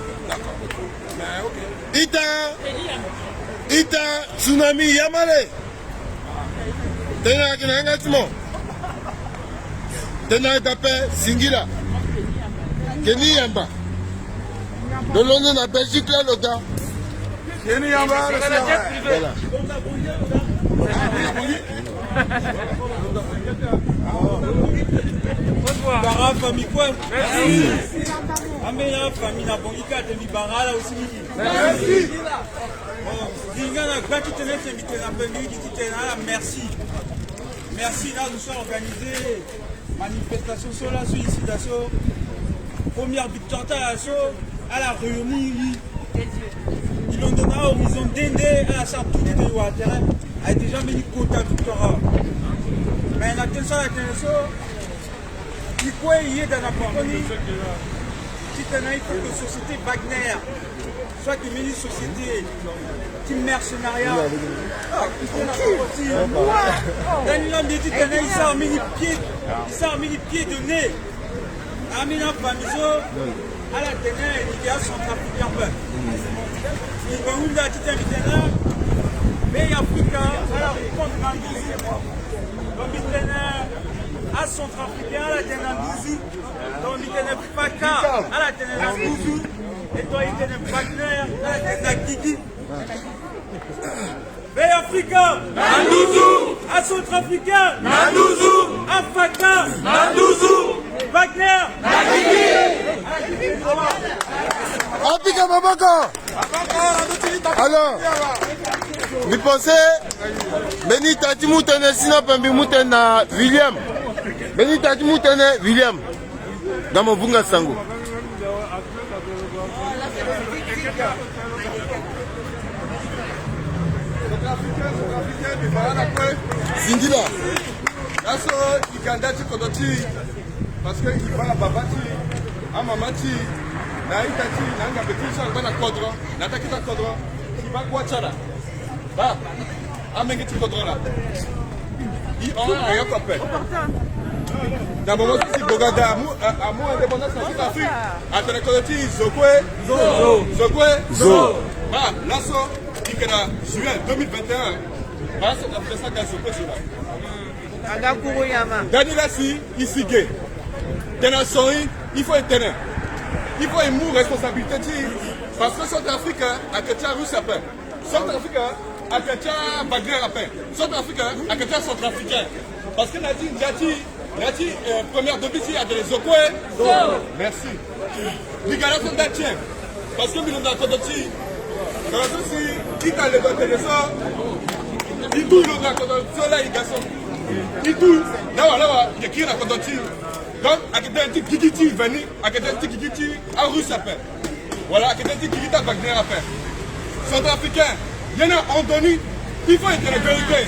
Ita tsunami Yamale. Tena kinanga timo. Tena tapé Singila. Keni Yamba. De Londres à Belgique là le gars. Keni Yamba. Voilà. Bara famille quoi? Merci. Amena famille na bongika de libara aussi. Merci. Merci. Merci, là nous sommes organisés. Manifestation sur la sollicitation. Première victoire à la réunion. Ils ont donné à Horizon Dende à la charte tout de terrain. A déjà mis quota victoire. Mais la tension est il faut y aller dans la compagnie. Il faut que la société Wagner soit une mini-société qui mercenariat. Il s'est mis les pieds de nez. Amina Famiso à la tenue il y a centrafricain. Il va où la petite invitée mais Africain à la rencontre à centrafricain à la tenue donc il tenait Faka à la tenue Bouzou et toi il tenait Wagner à la tenue Kiki. Mais Africain, Mandouzou, à centrafricain, Mandouzou, à Faka, Mandouzou, Wagner, Africa Mabaka. Alors, vous pensez, Beni Tati Moutene, sinon Pembi Moutene William. Beni Tati Moutene William. Dans mon bunga sango. Singila. Naso ikandati kodoti parce que il va babati amamati na itati nanga betisha bana kodro na takita kodro kiba kwachara ba amengeti kodro la i on ayo kopé na moment si bogada amu indépendance en Afrique atene kodoti zokwe ba naso ikena juin 2021 ba c'est la présidence de zokwe cela Daniela si ici gay. Il faut être tenant. Il faut une responsabilité parce que Centrafrique a quelqu'un russe à peine. Centrafrique a quelqu'un Wagner à peine. Centrafrique a quelqu'un centrafricain. Parce que Nati première demi a des Zokwe. Merci. Ligala son datien. Parce que nous avons Kodoti. Quand si il a les intéressants, il tout le Kodoti là il garçon. Il tout là il y a Kodoti. Donc, à quelqu'un qui dit venu, à quelqu'un qui dit en russe à peine. Voilà, à quelqu'un qui dit à Wagner à peine. Centrafricain, il y en a Andoni, il faut être la vérité.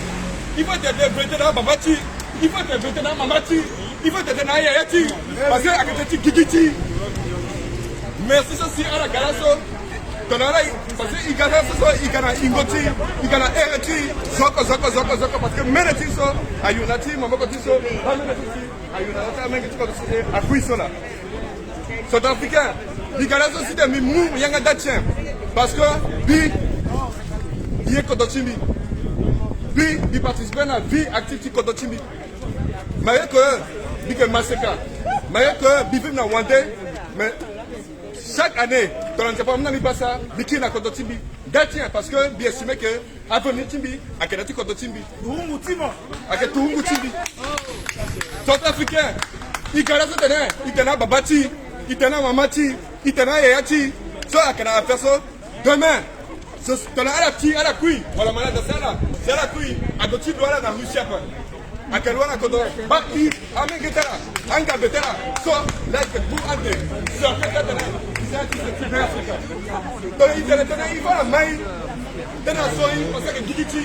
Il faut être la vérité dans Babati, il faut être la vérité dans Mamati, il faut être dans Ayayati. Parce que à quelqu'un qui dit, merci aussi à la Galasso. Parce qu'il gagne il gagne Ingoti, il gagne Ereti, Zoko, parce que Meneti so, Ayunati, Mamokoti so, Ayunati, Centrafricain, il gagne aussi des mimous, il y a un datien. Parce que, il est Kodochimi. Il participe à la vie active de Kodochimi. Mais il y a Maseka. Mais il y a Wande. Mais chaque année, dans le Japon, on a mis ça, Biki na Kodotimbi. Gatien, parce que bien estimé que Avenir Timbi, à Kedati Kodotimbi. À Keturungu Timbi. Centrafricain, il gagne ce terrain, il gagne Babati, il gagne Mamati, il gagne Yayati. Ça, il gagne personne. Demain, c'est à la couille. Voilà, malade, c'est à la couille. À Goti, voilà, dans Russie. À quel point on a bah il a mis guitare, anga betera, so like pour ande, so que t'as donné, c'est un petit peu africain. Donc il va la main, tena soyi parce que dikiti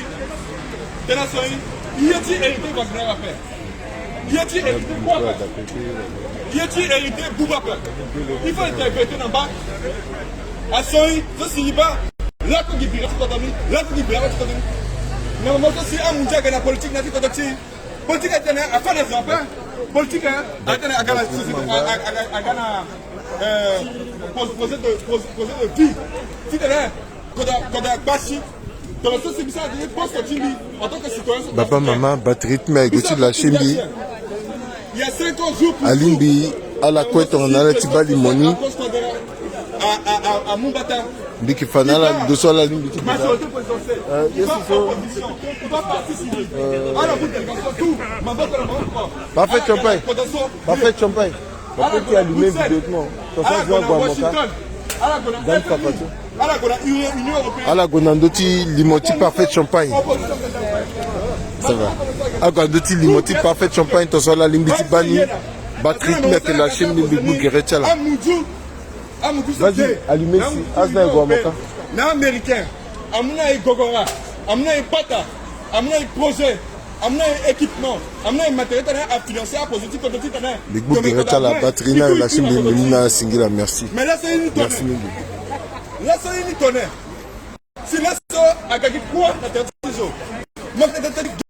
tena soyi yeti hérité Wagner après yeti hérité quoi yeti hérité Bouba après il faut interpréter dans bas à soyi ce signe pas là que gibira totami là que gibira totami non moi aussi à mon diable la politique n'a dit que politique est à faire des affaires politique à poser de vie si de là quand on bâti dans le sens c'est bizarre de pense que tu dis en tant que citoyen Papa maman batterie mais goûter la chimbi il y a 5 jours alimbi à la couette on a la tibali moni à Mumbata biki fanala de so la limbi majorité présidentielle il va participer à la délégation tout parfait champagne parfait champagne papa qui a allumé vidéo ça ça joue à Guamoka dans papato ala gondoti limoti parfait champagne ça va ala gondoti limoti parfait champagne to so la limbi bani batterie mais la chaîne limbi bugerecha là vas-y allumez si asna Guamoka na américain amuna gogora amuna pata amuna projet amuna équipement amuna matériel à financer à positif prototype à Big bugerecha la batterie na la chaîne limbi na singila merci mais là c'est une tonne là c'est une tonne si là ça a gagné quoi la tête